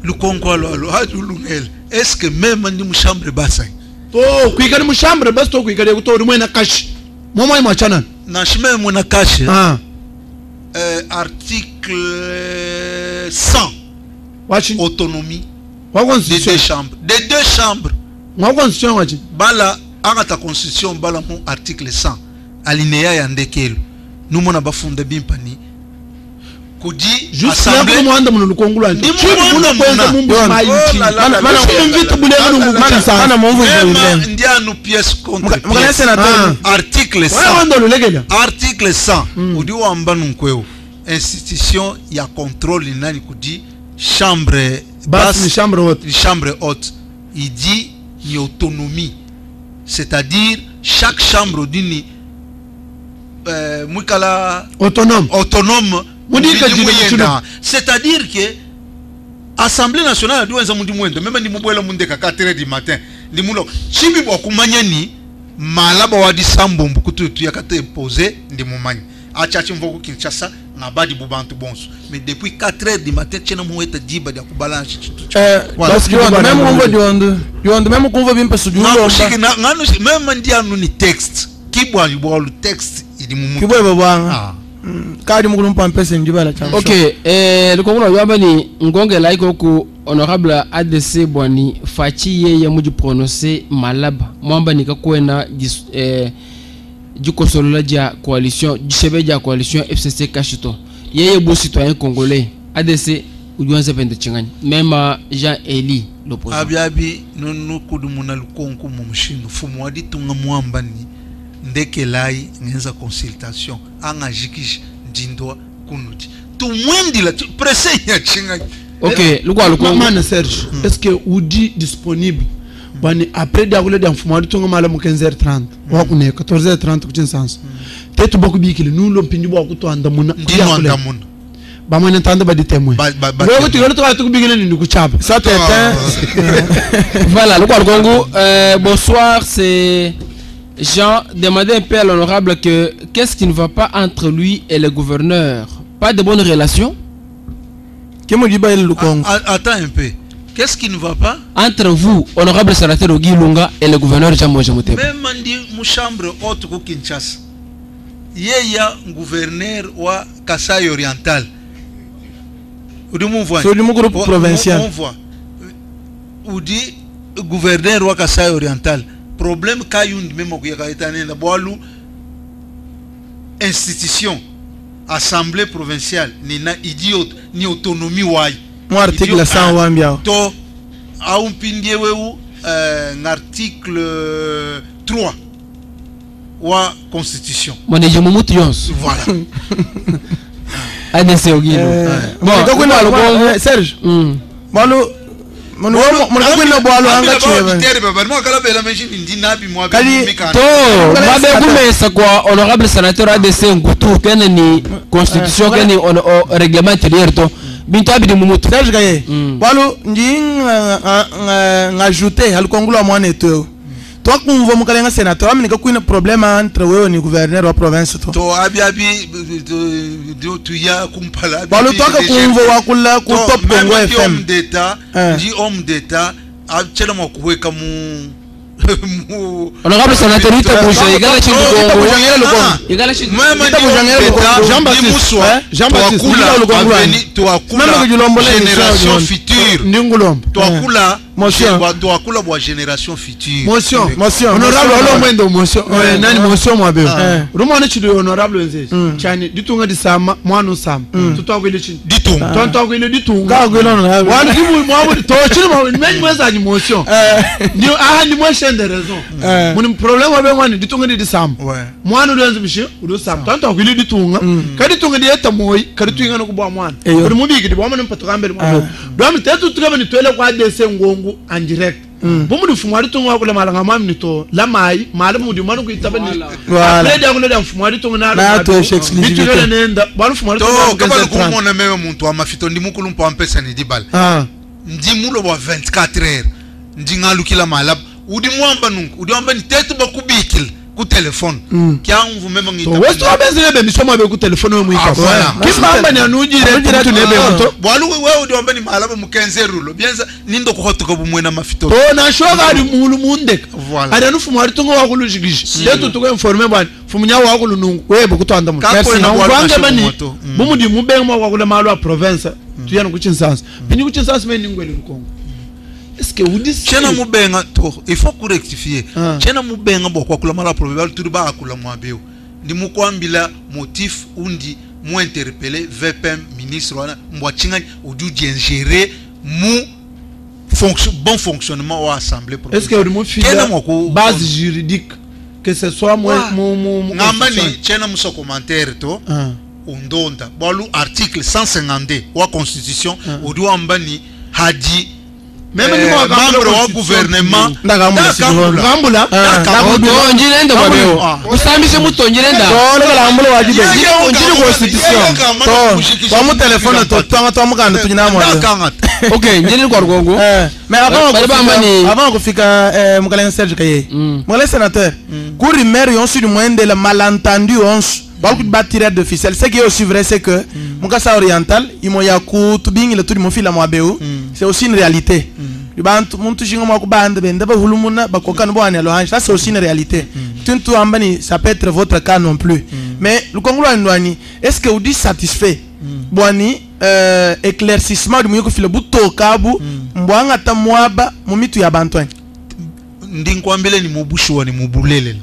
lukonkolo alo hajulungela est-ce que même ndi mushambre basa to kuikani mushambre basa to kuikani kutori mwena kashi moma imachana na shime mwena kashi article 100 wachi autonomie des deux chambres mwa constitution wachi bala angata constitution bala mu article 100 alinéa ya ndekelo numona bafunda bimpani kudi assemblée mwanda muno lukongula ndi muno kwenza mumbu mai mana mvitu bulenga nungu sana mumvu ile ndia nu pièce contre article 100 article 100 udi wamba nunkweo institution ya contrôle nani kudi chambre basse chambre haute il dit ni autonomie c'est-à-dire chaque chambre d'une mukala autonome c'est-à-dire que Assemblée nationale doit être mwendo même ni mubwela mundeka 4h du matin ndi mulo chibi bwa kumanyani malaba wa disambombu kututu yakate imposer ndi mumanyi achachi mvoko Kinshasa ngabadi bubantu bonso mais depuis 4h du matin tchena muweta diba dia kubalance parce que même on va même qu'on va bien passer du long même ndia nuni texte kibwa le texte idi mumu kibwa baba kadi mukulu mpampese ndibala chama okay likongula yaba ni ngonge laiko ku honorable ADC bwani fachi yeye muji prononcer malaba mwamba nikakwena jikosolola ja coalition jisebeja coalition FCC Kashito yeye bo citoyen congolais ADC ujuanze pende chingani même Jean-Élie l'opposant abiabi nonu kudumuna lukonku mumshino fumu wadi tunga mwamba ni ndeke lai ngenza consultation anga jikish ndindwa kunuti tu mwendi la presse ya chingani okay lukwa mana Serge est-ce que udi disponible bani après dagule da mfumo wadi tunga mala mu 15h30 wakune 14h30 kuchinsansa tetu boku bikile nulo mpindi bwa kutwanda muna ndinwanda muna bamwe ntanda badi témoin wewe tigolo to tukubigile ndi kuchapa ça t'éteint voilà lukwa lukongo bonsoir c'est Jean demandait un peu à l'honorable que qu'est-ce qui ne va pas entre lui et le gouverneur? Pas de bonnes relations? Attends un peu. Qu'est-ce qui ne va pas? Entre vous, honorable sénateur Ogi Lunga et le gouverneur Jean-Moïse Moutéba. Même dit mon chambre haute au Kinshasa. Il y a un gouverneur wa Kasai oriental. Ou du groupe provincial. On voit. Ou dit gouverneur wa Kasai oriental. Problème kayundi même okuyaka etane na boalu institution assemblée provinciale ni na idiot ni autonomie wai mon article 100 wambia to au mpindie weu article 3 wa constitution moneje mumutu yons voilà ADC Ogilo bon Serge Malo mon boalo anga chebe mabe kumesa kwa honorable sénateur ADC ngutu kene ni constitution kene règlement intérieur to bintu abidi mumutu Serge gaye boalo njinga ngajouter alikongula mwana eto toi qu'on va mukalenga sénateur amini ka kuina problème entre wewe ni gouverneur wa province to abi tu ya kumpala boalo toi ka kunvo wakula ku top Congo FM homme d'état achela mwakuweka mu honorable sénateur ite bouger igala chindu gongo igala chindu Jean-Baptiste génération future ndingulombo toakula motion toakula bwa génération future motion honorable olomwendo motion nani motion mwabe rumone chidu honorable wenze chani ditunga disama mwana sama tutwagwile chini ditunga tontwagwile ditunga kagwile honorable wani kimu mwabu to chini mwabu menyi mweza ni motion ndio ni motion de raison mun problème wabe mwani ditunga di disama mwana ulenze bishi udo sama tontwagwile ditunga kadi tunga di eta moyi kadi tuinga no kubwa mwana uri mubiki di bwa mwana mpatokambele mwana do mi tetu tukaba ni twele kwa ADC ngongo tongo en direct bomu du fumari tongo akula malanga mam ni to la mai mala mu di manu ku itabani après da ngule da fumari tongo na to exclusivité nenda banu fumari to kabalo ko mona mewe muntu amafito ndi mukulu mpo ampesa ni dibal ndi mulo wa 24 heures ndi ngalukila malab udi mwamba nungu udi mwamba ni tetu bakubikil ku telefone kya mvu mema ngita to westo abezele be misoma be ku telefone we mwika kimamba ni anuji re tu nebe moto bwalu we udi mwamba ni malaba mukenze rulo bienza nindo ko hotuko bumwena mafito to na shoga ari mulu munde ari anu fumu ari tungo wakulu jigishi tetu tuko informer bwana fumunya wakulu nungu we be kutanda mu merci na ngwanga bani bumu di mubenga wakulu malo a province tuyana ku Kinshasa bini ku Kinshasa me ningwele Kongo. Est-ce que vous dites chena mubenga to il faut que rectifier chena mubenga bo kwa kula mala probable tout ba akula mwabeo ndi mukwambila motif undi mu interpeller VPM ministre wana mbwachinga udu gérer mu bon fonctionnement wa assemblée provinciale. Est-ce que vous file base juridique que ce soit moi ngamba ni chena muso commentaire to undonda bolu article 152 wa constitution udu ambani haji même membre wa gouvernement ngambula njirenda babeo usambise mutongirenda to la ngambula wajibe njiri constitution to wa mu telephone to mukanda tunyina mo okay njiri kwa rugongo mais avant kufika mukalen Serge Kaye mukalen sénateur cour maire yon sur moyen de la malentendu once balku batirer de ficelle ce qui est aussi vrai c'est que mukasa oriental imoyaku tubingi le tout mon fil mo abeo c'est aussi une réalité bantu muntu jingo mako bande bende ba hulumuna ba kokana bo ani alohange ça c'est aussi une réalité tuntu ambani ça peut être votre cas non plus mais le Congolais ndwani est-ce que vous dites satisfait bwani éclaircissement du muyoko file buto kabu mbwanga tamwaba mumitu ya bantwani ndinkwambele ni mubushwa ni mubulele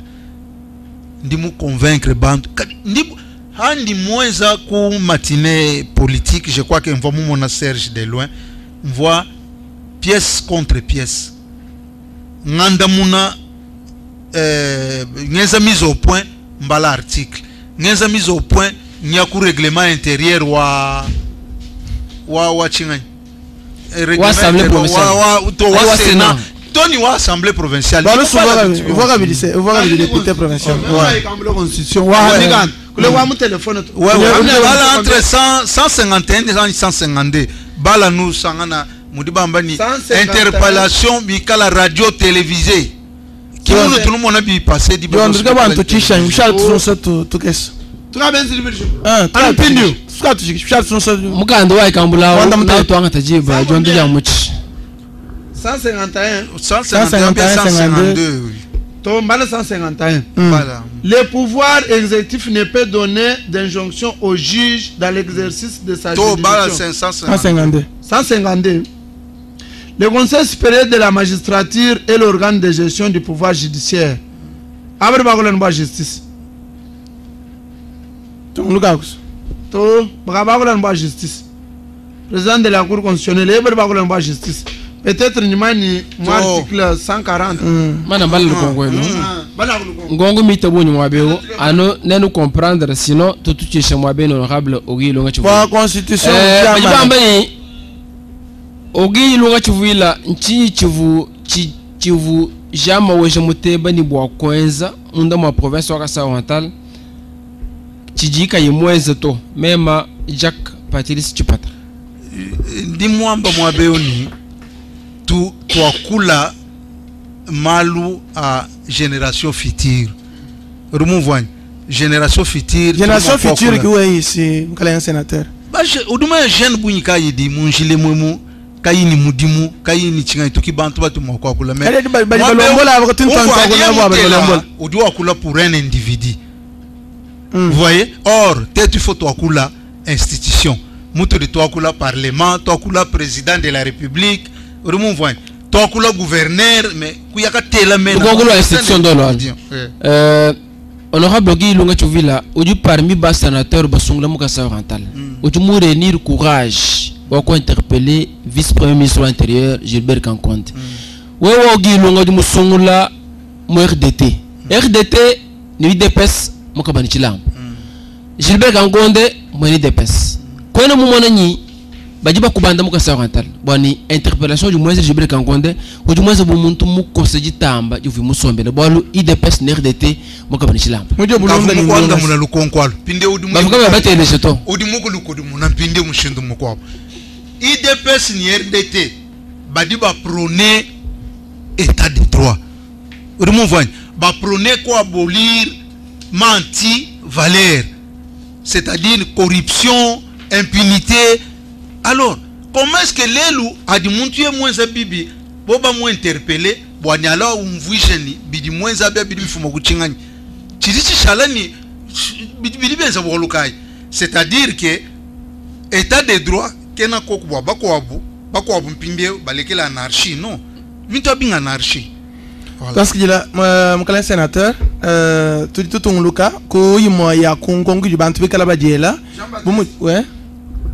ndi mu convaincre bantu ndi handi mweza ku matinée politique je crois que on va mon Serge de loin on voit pièce contre pièce nganda muna ngeza mise au point mbala article ngeza mise au point nyaku règlement intérieur wa chingani wa assemblée provinciale Tony wa assemblée provinciale voilà le député provincial la constitution wa migan kule wa mu téléphone voilà entre 151 et 152 bala nous sangana mudibamba ni interpellation bikala radio télévisée qui nous tout le monde a bi passé di ba ndika bantu chisha mshal tunso tu keso tukabenzi libisho pindu suka tu mshal tunso mukando wa ikambula na to anga tajiba jondo ya muchi 151 152 to mbala 151 voilà le pouvoir exécutif ne peut donner d'injonction au juge dans l'exercice de sa juridiction 152 le Conseil supérieur de la magistrature est l'organe de gestion du pouvoir judiciaire. Abre bagolen ba justice. To bagolen ba justice. Président de la Cour constitutionnelle abre bagolen ba justice. Peut-être ni mani article 140. Mana bal le Congo no. Ngongo mita boni mwabeo ano nenu comprendre sinon tout chez mwabeo honorable Ogi longa chivu. Kwa constitution Ogi lunga chivuila nchi chivu jama weje muteba ni bwa kwenza unda mwa province wa Kasai Oriental chijika yimweze to mema Jack Patrice Chipata ndi mwamba mwabeoni tu twakula malu a génération future remouvant génération future qui ouais ici mkala sénateur ba uduma jeune bunyika yidi munjile mwemu kayini mudimu kayini chinga itoki bantu batu mwakwa kula me balombola udiwa kula pour un individu vous voyez or tu faut toi kula institution mutu de toi kula parlement toi kula président de la république remouvant toi kula gouverneur mais kuyaka tela men kula institution dolo honorable Ogi Lunga Chuvila uju parmi bas sénateur basungla mu Kasai Oriental uju mu réunir courage wako interpeller vice-premier ministre de l'intérieur Gilbert Kankonde wewe Ogi Lunga uju musungula mu RDT ni UDPS mukabani chilambo Gilbert Kankonde mu UDPS kwene mu mwana nyi bajiba kubanda mukasa rental boni interpellation du moins jibril kankonde ou du moins bu muntu mu conseiller tamba ju fi musombe bolu IDPS NRDT mukabani shilamba mujo bulonga ni kwanga muna lukonkwalo pinde udi mu bavuga batele jeto udi muko lukodu muna pinde mushindu mukwabo IDPS ni RDT badiba prôner état de droit udi muvanye ba prôner ko abolir menti valeur, c'est-à-dire corruption, impunité. Alors, comment est-ce que l'élu a dit mon Dieu moins à bibi, boba moins interpellé, boanyala ou mvouijeni, bidi moins à bibi fumo kuchingani. Chidisi chalani, bidi benza wolukai. C'est-à-dire que état de droit, kena kokwa bakwabu mpimbe baleke la anarchie, non. Vinto binga anarchie. Parce que là, mon sénateur, tout on luka, ko yimo ya Congo du bantu bikala badiela. Bumu, ouais.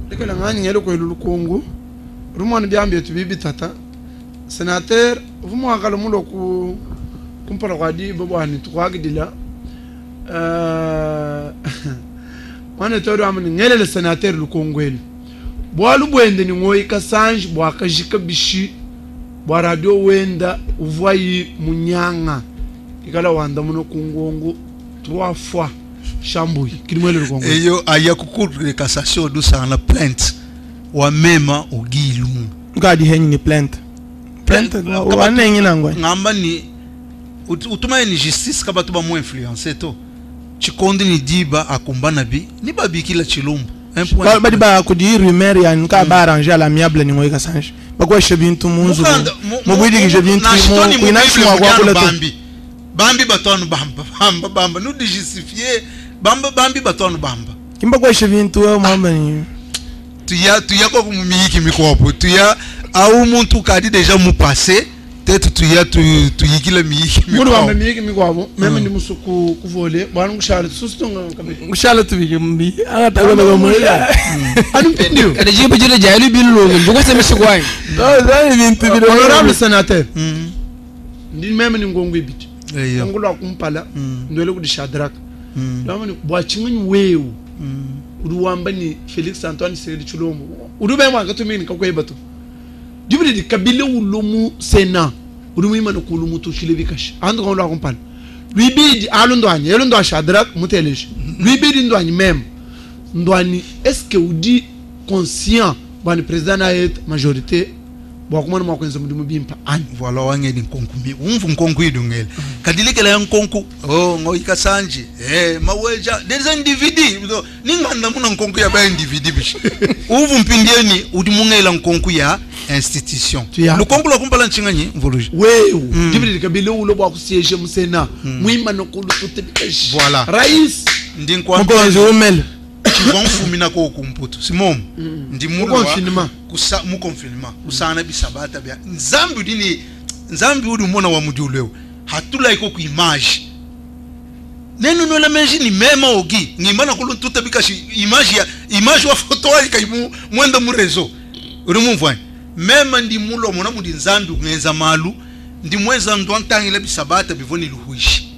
Dès la ngani ngelo ko lu Congo, rumon biambe tu bibi tata. Sénateur, vous moi kala mulo ku kumpala kwadi bobani twagi dila. Wana todo amni ngele le sénateur lu Congo el. Boalu bwende ni ngoyi kasange bwa kajika bishi. Bwa radio wenda uvoyi munyanga ikala wanda muno kungongo 3 fois chambouille kilimwele kongo eyo aya kukur de cassation du sana plainte wa mema ogilu ngadi henyi ni plainte wana yengi nangwa ngamba ni utuma ni justice kabatu ba mo influencer to chikondi ni diba akumbana bi ni babikila chilumbu badi ba kudi rumeur ya nka ba arranger à l'amiable ni ngoyi kasange bakwa shebintu munzu mubwidi kishebintu mo kuinashi mwa kwa kula bambi batonu bamba nous justifier bambi batonu bamba kimba kwa shebintu wa mwamba ni tuya kwa kumumiki mikopo tuya au muntu kadi deja mu passé peut-être tuyikile miyiki mikopo mwana miyiki mikopo meme ndi musuku kuvole bwana ngushala sustonga kabisa ngushala tubike mbi akataka na moya anupindio kada jibe jile jailu bilungu njuko sema shikwai zani bintu bile honorable sénateur ndi meme ni ngongo ibiti ngulwa kumpala ndwele kudi Shadrack lamani bwachinganyi wewu uruwamba ni Felix Antoine Tshisekedi Tshilombo urube mwa katumini kakwebatu jibili di kabile ulomu sena urumu imano kulumu tushilevikash ando ngolwa kumpala luibidi alundwanye elundwa Shadrack muteleje luibidi ndwanye meme ndwani est-ce que udi conscient bani président na et majorité bwakumana mwakwenza mudimu bimpa ani voilà wange ni konkumbi umvu nkonku idungela kadilekela yankonku ngoyika sanje maweja des individus ninganda muna nkonku ya ba individu bishi umvu mpindieni udimungela nkonku ya institution lukonku lokumpala nchinganyi mvoluji wewe dibili kabile ulo bwa kusiege musena muima nokulu tutebikashi voilà rais ndinkwa mkonzo umele chivonfumina ko kumputu simomo ndimulwa kusa mu confinement kusana bisabata bya nzambi udi mona wa mujulewe hatula iko ku image nenu no la menji ni mema ogi ngimana ko tuta bikashi image wa photo ali kaimu mwenda mu réseau uri mumvanye mema ndimulo mona mudi nzambi ngeza malu ndimweza ndwantangile bisabata bivoni luhuishi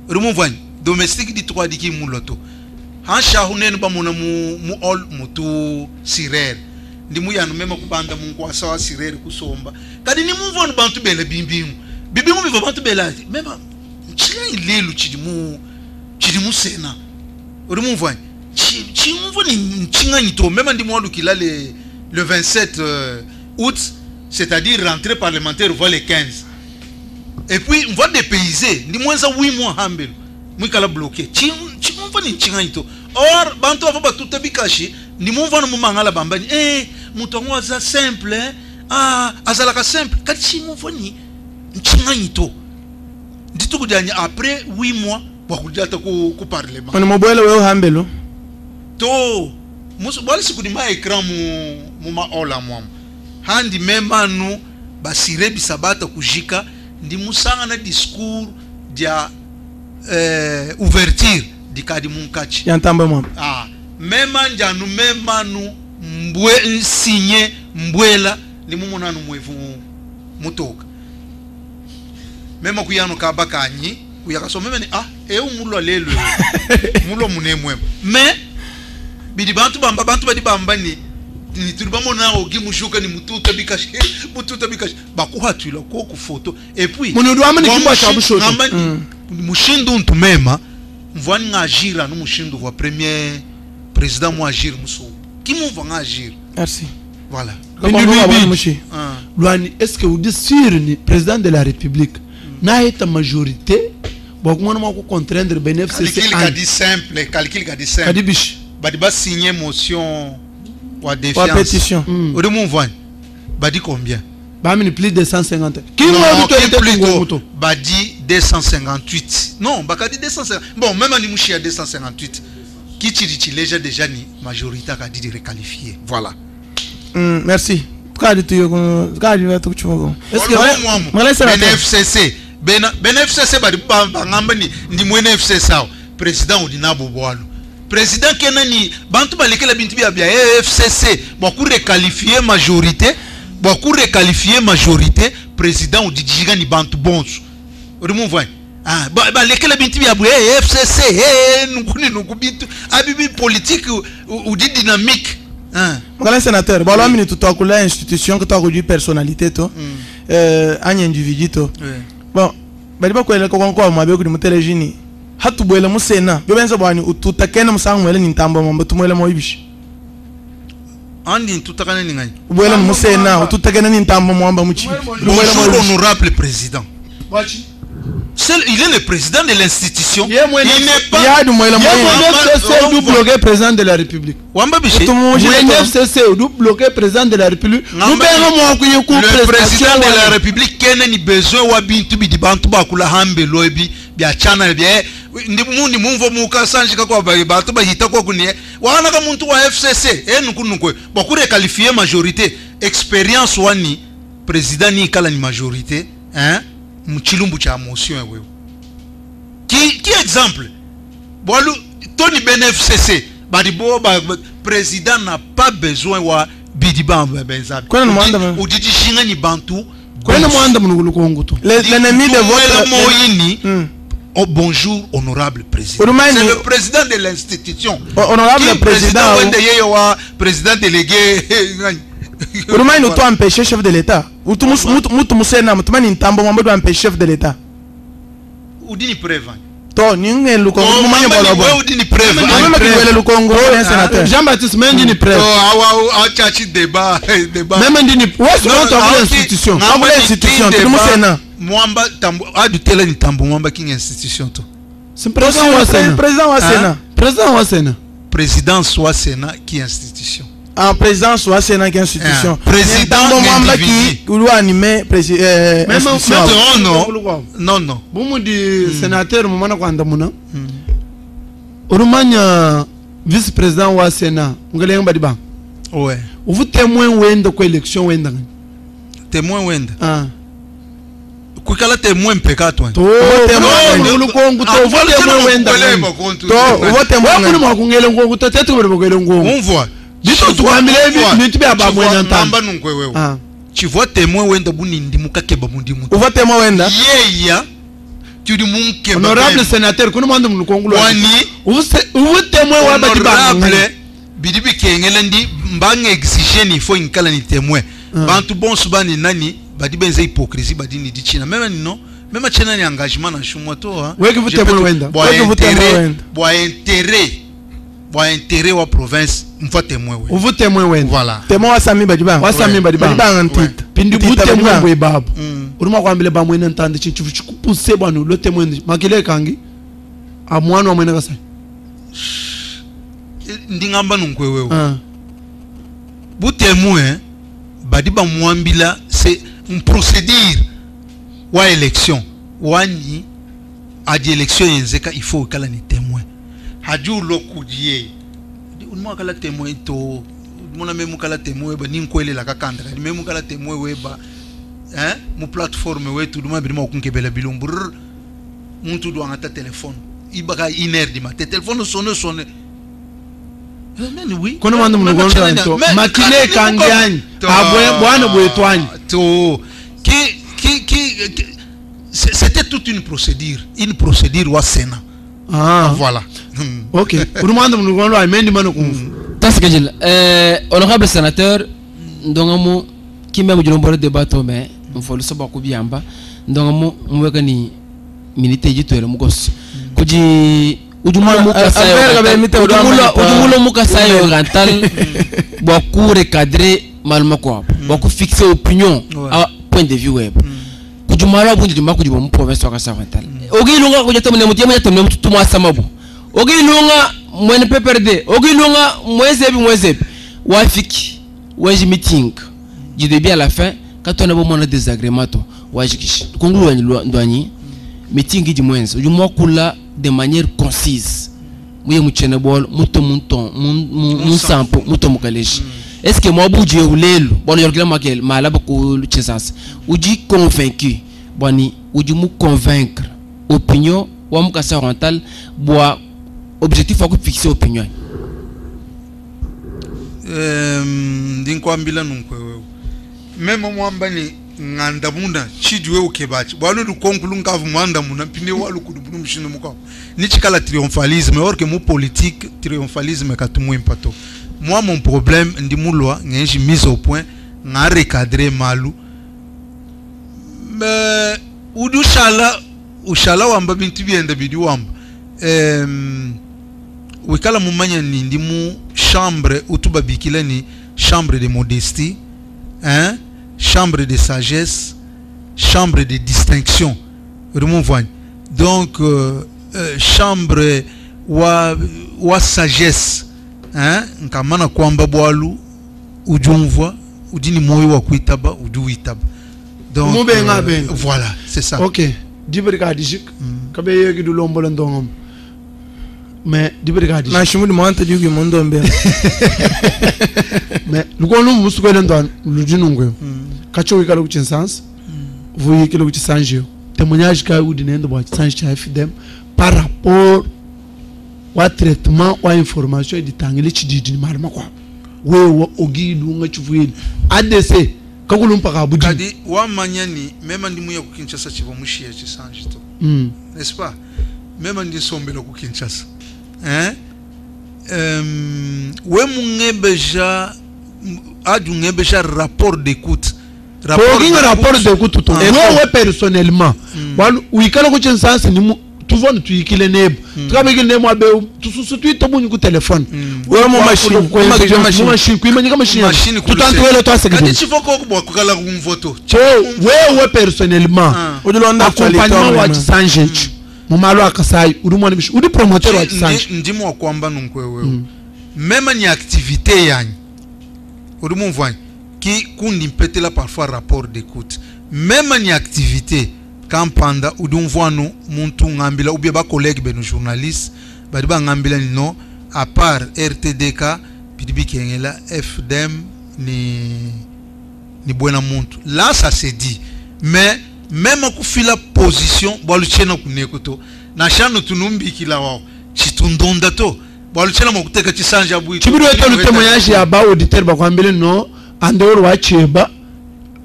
uri mumvanye domestique di 3 diki muloto hansha hunene bamona mu all mutu sirere ndimu yanu mema kubanda munkwasa wa sirere kusomba kadi ni muvona bantu bele bimbimu biva bantu bela mema chile lelu chidimu sena uri muvanya chimuvoni nchinganyi to mema ndimu alukila le 27 août c'est-à-dire rentrée parlementaire voit le 15 et puis on va dépayser ndimu enza 8 mois hambelo mwikala bloqué chimuvoni nchinganyi to or bantu ava batuta bikashi ni muvana mumangala bambani mutongo aza simple azalaka simple kati chimuvoni nchinganyi to nditu kujanya après 8 mois bakujata ku parlement on mobile we hambelo to musu bali sikudi ma écran mu ma ola mwam handi memanu basire bisabata kujika ndi musanga na discours dia ouverture dikadi munkachi yantamba mwam mema njanu memanu mbwe sinye mbwela ni mumonanu mwevu mutoka mema kuyano kabakanyi kuyakaso mema ni mulo lelo mulo munemwe me bidi bantu badi bamba ni ni tulibamona ogi mushuka ni mututa bikashi bakuha tu ko ku photo et puis munudu amani kimba cha bushoto mushindu ntumema mvani ngajira no mushindu wa premier président mo agir muso kimu va agir. Merci. Voilà. Luani, est-ce que vous dites sûr ni président de la République n'a été majorité bon comment on contraindre bénéfice calcul qu'a dit simple badi ba signer motion ou défiance ou pétition au de mon voix badi combien badi plus de 150 qui nous badi 258 non bakadi 250 bon même ani mushi à 258 qui tiri déjà ni majorité a dit de requalifier voilà. Merci. Est-ce que BNFCC BNFCC badi ngamba ni mwene FCC président odina boboalo président kenani bantu balekela bintu bya FCC boku requalifier majorité président odijiga ni bantu bonso odimu voix balekela bintu bya FCC nuku bintu abibi politique ou dit dynamique. Mon sénateur, bon là minute tu as coulé institution que tu as réduit personnalité to un individu to bon bali ba ko ele ko ko ma be ko di mutelejini hatu boele musena be benza bwani ututakena musangu ele nintambo mambo tumwele mo ibishi andi tutakana ni ngani boele musena ututakena nintambo mwamba muchi boele honorable président il est le président de l'institution. Il n'est pas. Il y a bloqué président de la République. Bloqué président de la République. Le président de la République qui a besoin de bi bantu bakula hambe lobi bya chana bya ndi mumvo muka sanjika kwa bantu bahita kwa kunie wana ka muntu wa FCC nukunukwe bakure qualifier majorité expérience wani président ni kala ni majorité hein mchilumbu cha motion wewe qui exemple bolu Tony BNFCC badibo président n'a pas besoin wa bidiba benzabi uditi shinga ni bantu kwena mwanda munugulu konguto l'ennemi de votre moyini oh bonjour honorable président c'est le président de l'institution honorable président wende yeyo wa président délégué Urumai nous toi empêcher chef de l'État. Ou tout musena mutumani ntambo mambo doit empêcher chef de l'État. Udini preuve. To ninge lukongo mumanye bolo bo. Udini preuve. Mama kiwele lukongo sénateur. Jean-Baptiste Mendi ni preuve. Awa chachi débat. Même ndini what's not of institution. Abu institution tu musena. Mwamba tambo adu tele ni tambo mwamba king institution to. C'est président wa Sénat. Président wa Sénat. Président wa Sénat. Président soit Sénat qui institution. En président soit Sénat qui institution. Président mwamba qui ou animer institution. Non. Bumu di sénateur mumana kwanda muna. Urumanya vice président wa Sénat ngale ngba diba. Ouais. Vous témoin wenda ko élection wenda. Témoin wenda. Kukala témoin pekato. To témoin ngulukongu to vote témoin wenda. To vote témoin. Wakuni makungele ngongu to tetu bokele ngongu. On voit. Dito tukamile hivi nitu bya ba mwana ntamba. Tu vois témoin wenda buni ndimuka keba mundimu. Tu vois témoin wenda. Yeah. Tu dis mon keba. Honorable sénateur kuna mwanda mulukongu. Wani. Uvu témoin wa ba honorable bidibi kengele ndi mbanga exiger ni faut inkala ni témoin. Bantu bon subani nani badi benza hypocrisie badi ni dichina même non même chena ni engagement na shumwa to ha. Wewe vous témoin wenda. Boa intérêt wa province mfa témoin we. Vous témoin wenda. Voilà. Témoin wa sami badiba. Wa sami badiba ngantite. Pindi bu témoin we babu. Uruma kwambile ba mwene ntande chinchu chikupuse bwana lo témoin makile kangi. Amwana wa mwene kasai. Ndingamba nunkwe wewe. Bu témoin badiba mwambila c'est une procédure wa élection. Wani a di élection yenzeka il faut kala ni témoin. Haju lokudie unmo kala témoin to mona memu kala témoin ba ninkwele la kakanda memu kala témoin weba mu plateforme wetu duma bidima okunkebela bilumbur muntu do ngata téléphone ibaka 1h du matin téléphone sonne mais oui kono manda mu ngondo to makile kangiani abwe bwana bwetwani to qui c'était toute une procédure wa Sénat. Voilà. Ok. Urumanda mu ngondo amendi mano kumfu. Honorable sénateur, donc qui même du nombre de débats, mais il faut le savoir bien bas. Donc moi gani militaire du tout le mugos. Koji ujumula mukasa yo rental beaucoup recadrer malma quoi. Beaucoup fixer opinion à point de vue web. Kujumala bunji juma kujibu mu province wa rental. Ogi lunga kujatamne mutiama yatamne tutuma samabu. Ogi lunga mwene PPRD, ogi lunga mwezebi wafiki waji meeting. Du début à la fin quand on a besoin de désagrément to wajikish. Kongulu ndwani meeting di mwenzo. Juma kula de manière concise. Muye muchene bol muto munton mun sampo muto mukaleshi. Est-ce que moi boudjé ou lelu bon yorgla makel malaba ko chesas uji convaincu boni uji mu convaincre opinion wa mukasa rental bois objectif à fixer opinion ndinkwambila nunkwe memo mwambani nganda munda chidwe ukebachi bwalo lukonkulu nkavu mwanda muna pine walu kudubunu mshino mukao nichikala triomphalisme or que mu politique triomphalisme katumu impato. Moi mon problème ndi mulwa ngenji mise au point nga recadrer malu mais ushala wamba bintu bienda bidi wamba wikala mumanya ni ndi mu chambre utuba bikile ni chambre de modestie hein, chambre de sagesse, chambre de distinction. Donc chambre wa sagesse hein, nkamana kwamba bwalu ujumva udini moyo wa kuitaba uduitaba. Donc voilà, c'est ça. OK. Dibrika dijik kabe yegi du lombola ndongom. Mais dibrika dijik. Na shimu di mwanta jugi mondo mbe. Mais lugonu musukwele ndwan lujinungwe. Kacho wikala kuchinsans. Vuyi kilo kuchisanjio. Témoignage ka udi nendo bwa chisanjio cha FDM par rapport wa traitement wa information di tangile chididi marma kwa. Wewe ogi lunga chuvuyeli. ADC kakulu mpaka abudi. Kadi wa manyani mema ndimu ya kukinchasa chivo mushia chisanjio to. N'est-ce pas? Mema ndi sombelo kukinchasa. Hein? We mungebeja adu ngebeja rapport d'écoute. Rapport d'écoute to. Wewe personnellement. Walu uikala kuchensansi ni tuvone tuyikile nebo. Tukabekile nebo abe tususu tuito bunyu ku telefone. Wewe mu machine kuimanyika machine. Tutantwele to aseke. Kadi chifoko kubwa kukala kumvoto. Wewe personnellement. Odulonda accompagnement wa chisanje. Mumalo akasai urumwana bishu uri promoteur wa chisanje. Ndimo kwamba nunkwe wewe. Même ni activité yanyi. Urumumvanye qui kundi mpetela parfois rapport d'écoute. Même ni activité quand panda udumvwano muntu ngambila ubye ba collègue beno journaliste badi ba ngambila no à part RTDK bidibi kengela FDM ni buena muntu. Là ça se dit. Mais même kufila position baluchena kunekoto na shano tunumbi kila wao chitundonda to baluchena mokuteka chisanja bui chibiru eto le témoignage ya ba auditeur bakwambele no andoro wa cheba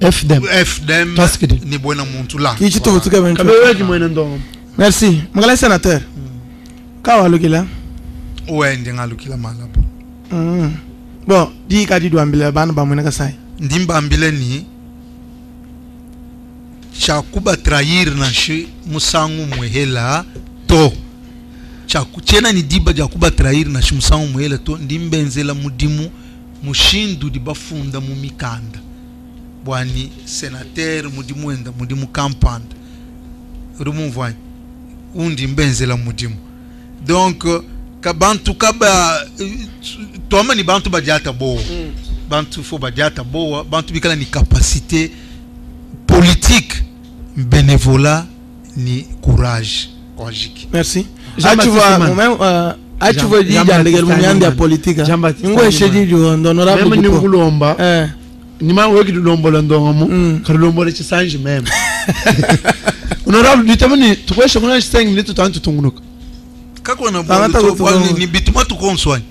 FDM ni buena muntu la kichi to tuka ben kabewe ki mwene ndongo. Merci mangala sénateur kawa lukila ouais ndinga lukila malapo bon di ka di do ambile bana ba mwene ka sai ndimba ambile ni chakuba trahir na shi musangu muhela to chakuchena ni diba jakuba trahir na shi musangu muhela to ndimbenzela mudimu mushindu dibafunda mu mikanda bwani sénateur mudimu enda mudimu kampanda rumuvwa undi mbenzela mudimu donc kabantu kaba toma ni bantu bajata bo bantu fo bajata bo bantu bikala ni capacité politique bénévolat ni courage logique. Merci. Tu vois moi-même tu vois dire dans les moyens de politique ngo eshedi du honorable même ni ngulomba ni ma weki du lombo ndongo ka lombo le chisanji même honorable du tamani tukwesha kuna 5 minutes tantu tungunuka kako na bolo ni bituma tukonswanya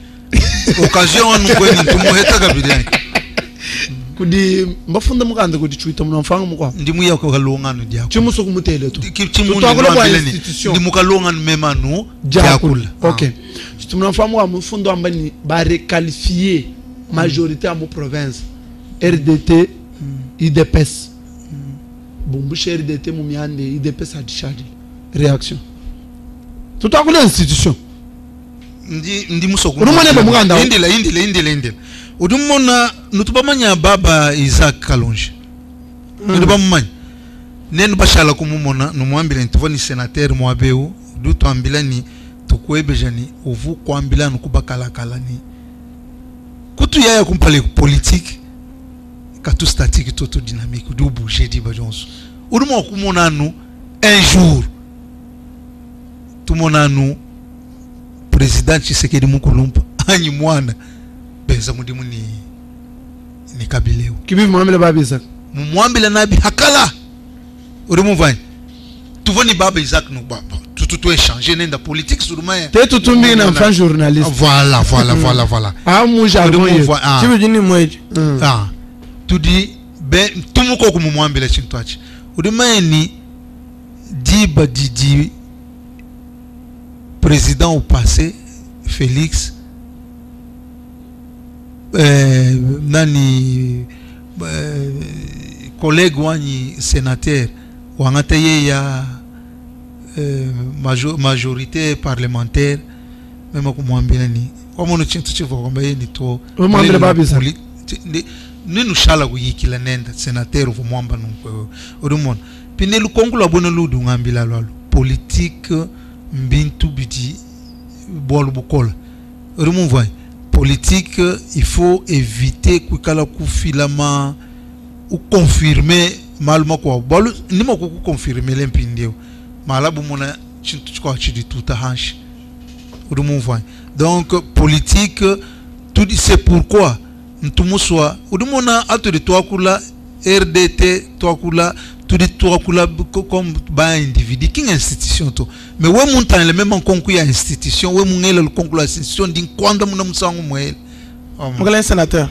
occasion ngweni tumuheta kabidani kudi mbafunda mukanda kudi chuita munamfanga mukwa ndimu ya ko kalongano dyako chimuso kumutele to chimundo ndi mukalongano memanu dyakula. OK tu me femme wa mu fundo ambani ba requalifier majorité à mon province RDT IDPS bon RDT mu miande IDPS a discharge réaction tout à coup l'institution ndi musoko urumone ba muganda indile udumona nutubamanya baba Isaac Kalonji nutubamanya nenu bashala kumumona numwambile ntuvani sénateur mwabeu duto ambilani tukwebejani uvu kwambila nukubakala kalani kutu yaya kumpale politique katu statique toto dynamique du bouger di bajonso udumo kumona nu un jour tumona nu président Tshisekedi Mukulumba anyi mwana benza mudimu ni kabileo kibi mwambile baba Isaac mwambile nabi hakala udumo vani tuvoni baba Isaac no baba tout échanger nenda politique sur moi te tout mbina enfant journaliste voilà ah mon jargon tu veux dire moi tu dis ben tumuko kumwambile chintwachi udumani diba didi président au passé Félix nani collègue wani sénateur wangataye ya majorité parlementaire même kumwambia ni wamono chintu chivo kwamba yeye ni to mwambile babisa ninu shala kuyikila nenda sénateur vumwamba nunko urumona pinelu konkula bono ludu ngambila lwalo politique mbintu bidi bolu bukola urumva politique il faut éviter kukala kufilama ou confirmer malma kwa bolu nimo ku confirmer lempindio malabu mona chintu kwa chidi tuta hanshi urumva donc politique tout c'est pourquoi ntumuswa urumona atu de twakula RDT twakula tout de twakula comme ba individu king institution to mais we montant le même concours ya institution we mungela le concours la institution din kwanda muna musangu mwele mukala sénateur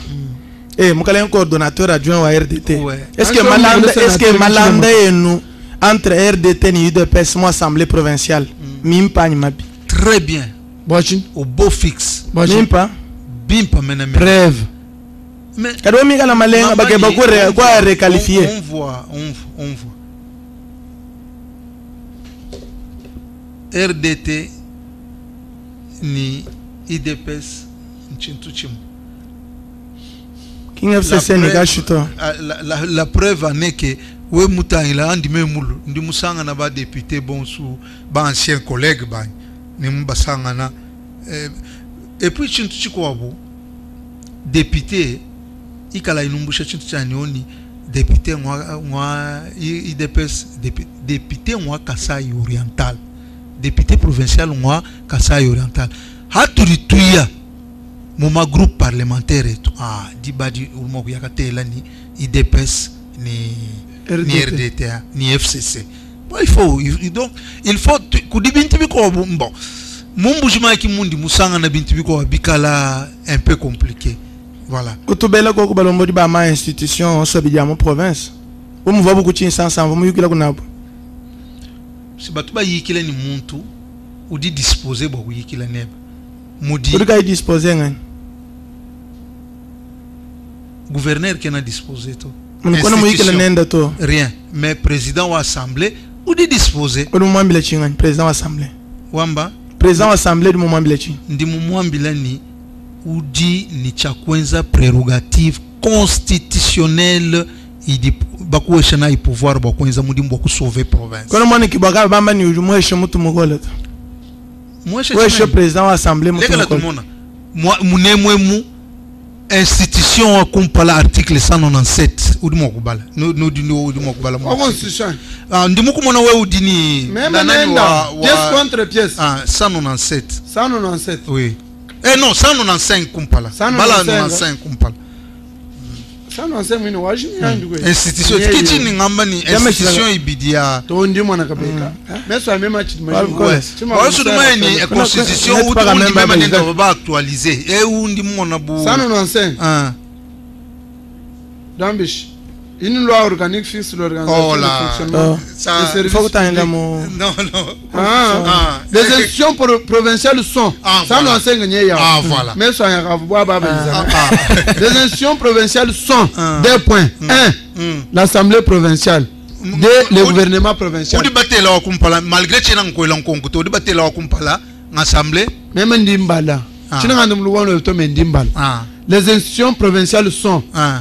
mukala coordonnateur adjoint wa RDT est-ce que malanda enu entre RDT et UDPS moi assemblée provinciale mimpa mabi très bien bochin au beau fixe mimpa bimpa mename preuve mais kado mi kala malenga bakeba kwa requalifier on voit RDT ni IDPS nchintu chimu King FCC ni gashuto la preuve n'est que we mutangila andi memulu ndi musanga na ba député bonsu ba ancien collègue ba ni mbasanga na et puis chintu chikwabu député ikala inumbusha chintu chani oni député mwa IDPS député mwa Kasai oriental député provincial mwa Kasai oriental haturituya moma groupe parlementaire etu dibadi ulmo yakatela ni IDPS ni RDT ni FCC bon il faut kudibinti biko bon mumbujima ki mundi musanga na binti biko bikala un peu compliqué voilà kutubela ko kubalombo di ba ma institution so bijya mo province wo muva buku chinsansa wo muyukila kunabo si batuba yikile ni muntu udi disposer bo kuyikila neba mudi udi disposer ngani gouverneur qui n'a disposé tout mkono muyikila nenda to rien mais président wa assemblée udi disposer udi mwambile chingani président wa assemblée wamba président wa assemblée di mwambile chi ndi mwambila ni udi ni chakwenza prérogative constitutionnelle idi bakuwesha na pouvoir bakwenza mudimbo ku sauver province kono mwana kibaka bamba ni umweshe mutu mugola to mweshe président wa assemblée mutu mugola munemwemu institution kumpala article 197 udimo kubala udimo kubala constitution ndimo kumona we udini nani wa pièce contre pièce 197 oui non 195 kumpala bala 195 kumpala 195 mino wajini yandu kwe institution kichi ni ngamba ni institution ibidia to ndimo na kabeka meso amema chidimajini kwa so duma ni constitution ou ndi mema nenda ba actualiser e u ndimo na bu 195 dambish Une loi organique fixe l'organisation du fonctionnement des services publics. Non. Les institutions provinciales sont. Ça nous enseigne. Voilà. Mais les institutions provinciales sont. Deux points. 1. L'Assemblée provinciale. 2. Le gouvernement provincial. Malgré que tu as l'Assemblée. Même Ndimbala. Les institutions provinciales sont 1.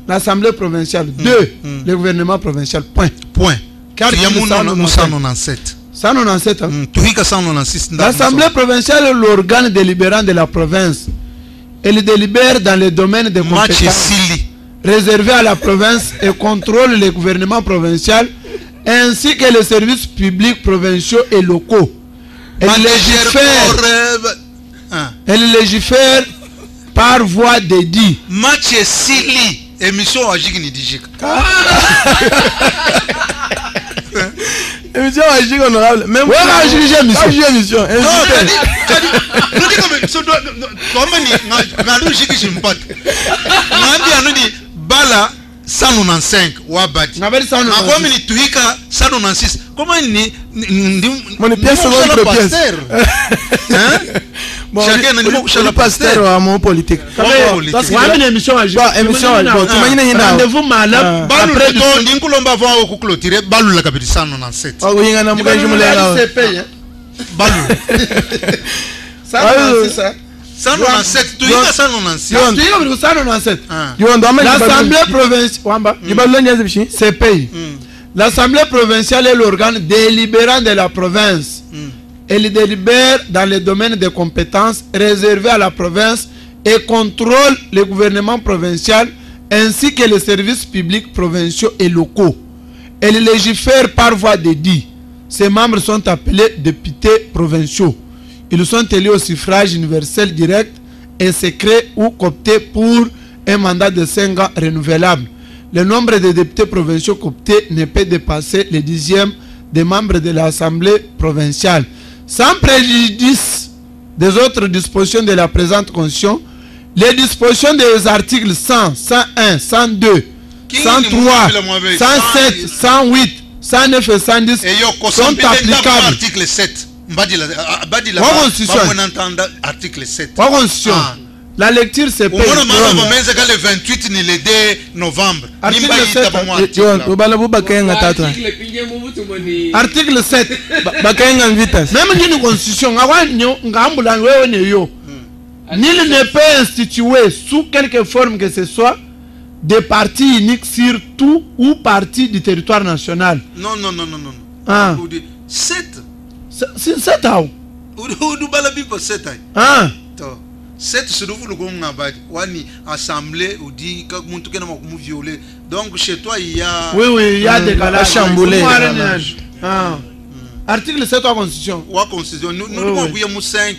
L'Assemblée provinciale. 2. Le gouvernement provincial. Point. Car il y a 197. 197. L'Assemblée provinciale est l'organe délibérant de la province. Elle délibère dans les domaines de compétences réservés à la province et contrôle le gouvernement provincial ainsi que les services publics provinciaux et locaux. Elle légifère par voie dédiée. Match Sili, émission à Jigni Dijik. Émission à Jigni honorable. Même émission. Bala 195 wabati. Ngomini tuika 196. Comment ni mon pièce contre pièce. Chacun n'a pas le pasteur à mon politique. Parce que une émission à Jigni. Tu imagines rendez-vous malade. Après tout, n'inkulomba va au clôturer balu la capitale 197. Oh oui, on a mon gars je me l'ai. Balu. Ça c'est ça. 197, tu es 197. L'Assemblée provinciale, c'est pays. L'Assemblée provinciale est l'organe délibérant de la province. Elle délibère dans les domaines de compétences réservés à la province et contrôle le gouvernement provincial ainsi que les services publics provinciaux et locaux. Elle légifère par voie dédiée. Ses membres sont appelés députés provinciaux. Ils sont élus au suffrage universel direct et secret ou cooptés pour un mandat de 5 ans renouvelable. Le nombre de députés provinciaux cooptés ne peut dépasser le 10e des membres de l'Assemblée provinciale. Sans préjudice des autres dispositions de la présente Constitution, les dispositions des articles 100, 101, 102, 103, 107, 108, 109 et 110 sont applicables. Article 7. Article 7. La lecture c'est payé. Le 28 ni le 2 novembre. Article 7. Article 7. Même une constitution, nul ne peut instituer sous quelque forme que ce soit des partis uniques sur tout ou partie du territoire national. Non. 7. C'est 7 ans. Ou bala bipo 7 ans. 7 se trouve le gonga badi. Wani assemblée ou dit que muntu kena makumu violer. Donc chez toi il y a. Oui, il y a des galages chamboulés. Article 7 de la Constitution. Ou Constitution. Nous avons 5.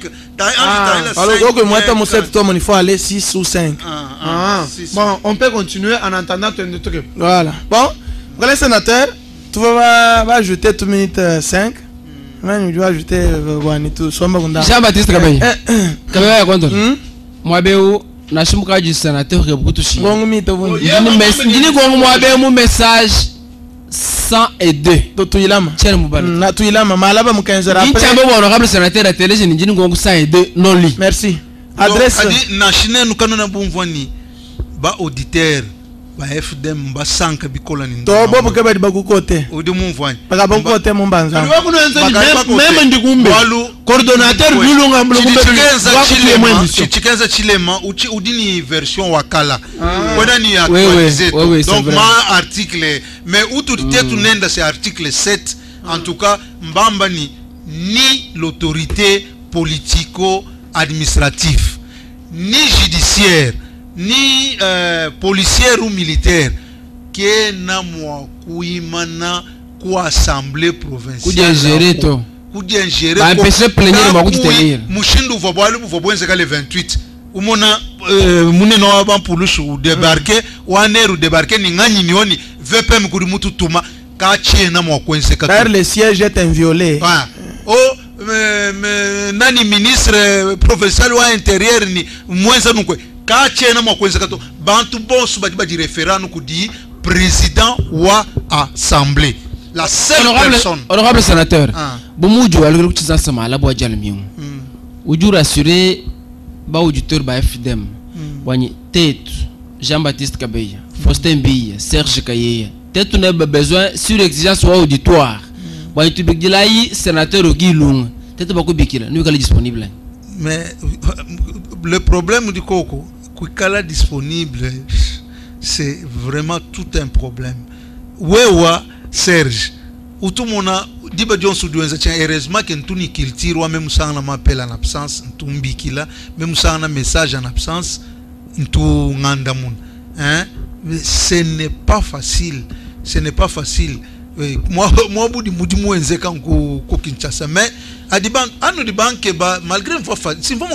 Alors que moi tu 7 toi il faut aller 6 ou 5. Bon, on peut continuer en entendant ton truc. Voilà. Bon, le sénateur, tu vas ajouter 2 minutes 5. Je dois ajouter Jean-Baptiste Kabaye. Kabaye à quoi? Moi, na shimka du sénateur que beaucoup touché. Mon message 102. Tiens na tuilama malaba mukanzara après. Ni chamba honorable sénateur à télé, je n'ai ngongo 102 non li. Merci. Adresse na chine nous kanona bomvani ba auditeur ba FDM ba sanka bikola ni to bobo ke ba di bakukote odi mumvani ba bakukote mumbanza même ndikumbe coordonnateur bilunga mlumbe chikenza chilema udini version wakala kwenda ni actualisé donc ma article mais autorité tunenda c'est article 7 en tout cas mbamba ni l'autorité politico administrative ni judiciaire ni policière ou militaire qui est na mwa kuimana ku assemblée provinciale kudia gérer ba empêcher plénière ba kutenir mushindu vobwenze ka le 28 umona muneno wa mpulusu débarquer waneru débarquer ni ngani nioni VPM kuri mutu tuma ka chena mwa kwense ka car le siège est inviolé. Nani ministre provincial wa intérieur ni mwenza nukwe ka chena mwa kwense ka to bantu bosu badi referanu kudi président ou assemblée. La seule personne. Honorable sénateur, Boumoujo, alors que tu as la boîte jalmion. Oujou rassuré, ba auditeur ba FDM. Wani tête Jean-Baptiste Kabeya, Faustin Bille, Serge Kayeya. Tête n'a pas besoin sur exigence ou auditoire. Wani tu bigilai sénateur Ogi Lung. Tête beaucoup bikila, nous est disponible. Mais le problème du Coco, Kwikala disponible, c'est vraiment tout un problème. Wewa Serge, où tout le monde a dit que heureusement que nous culture, même si on appelle en absence, même si on a un message en absence, ce n'est pas facile. Ce n'est pas facile. Moi, mais malgré une fois, si vous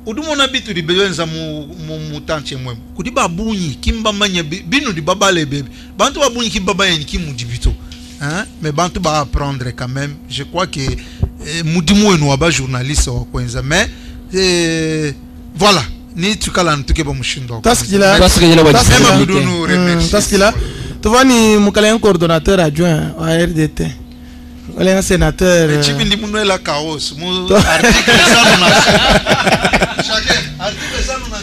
Udumona bitu di bewenza mu tanche mwemu. Kudiba bunyi kimba manya binu di baba le bébé. Bantu ba bunyi kimba baya ni kimu dibito. Hein? Mais bantu ba apprendre quand même. Je crois que mudimu enu waba journaliste wa kwenza. Mais voilà. Ni tukala ntuke ba mushindo. Taskila. Tu vois ni mukala un coordonnateur adjoint à RDT. Il est un sénateur. Mais tu dis que la chaos. Article ça nous a. Chacun article ça nous a.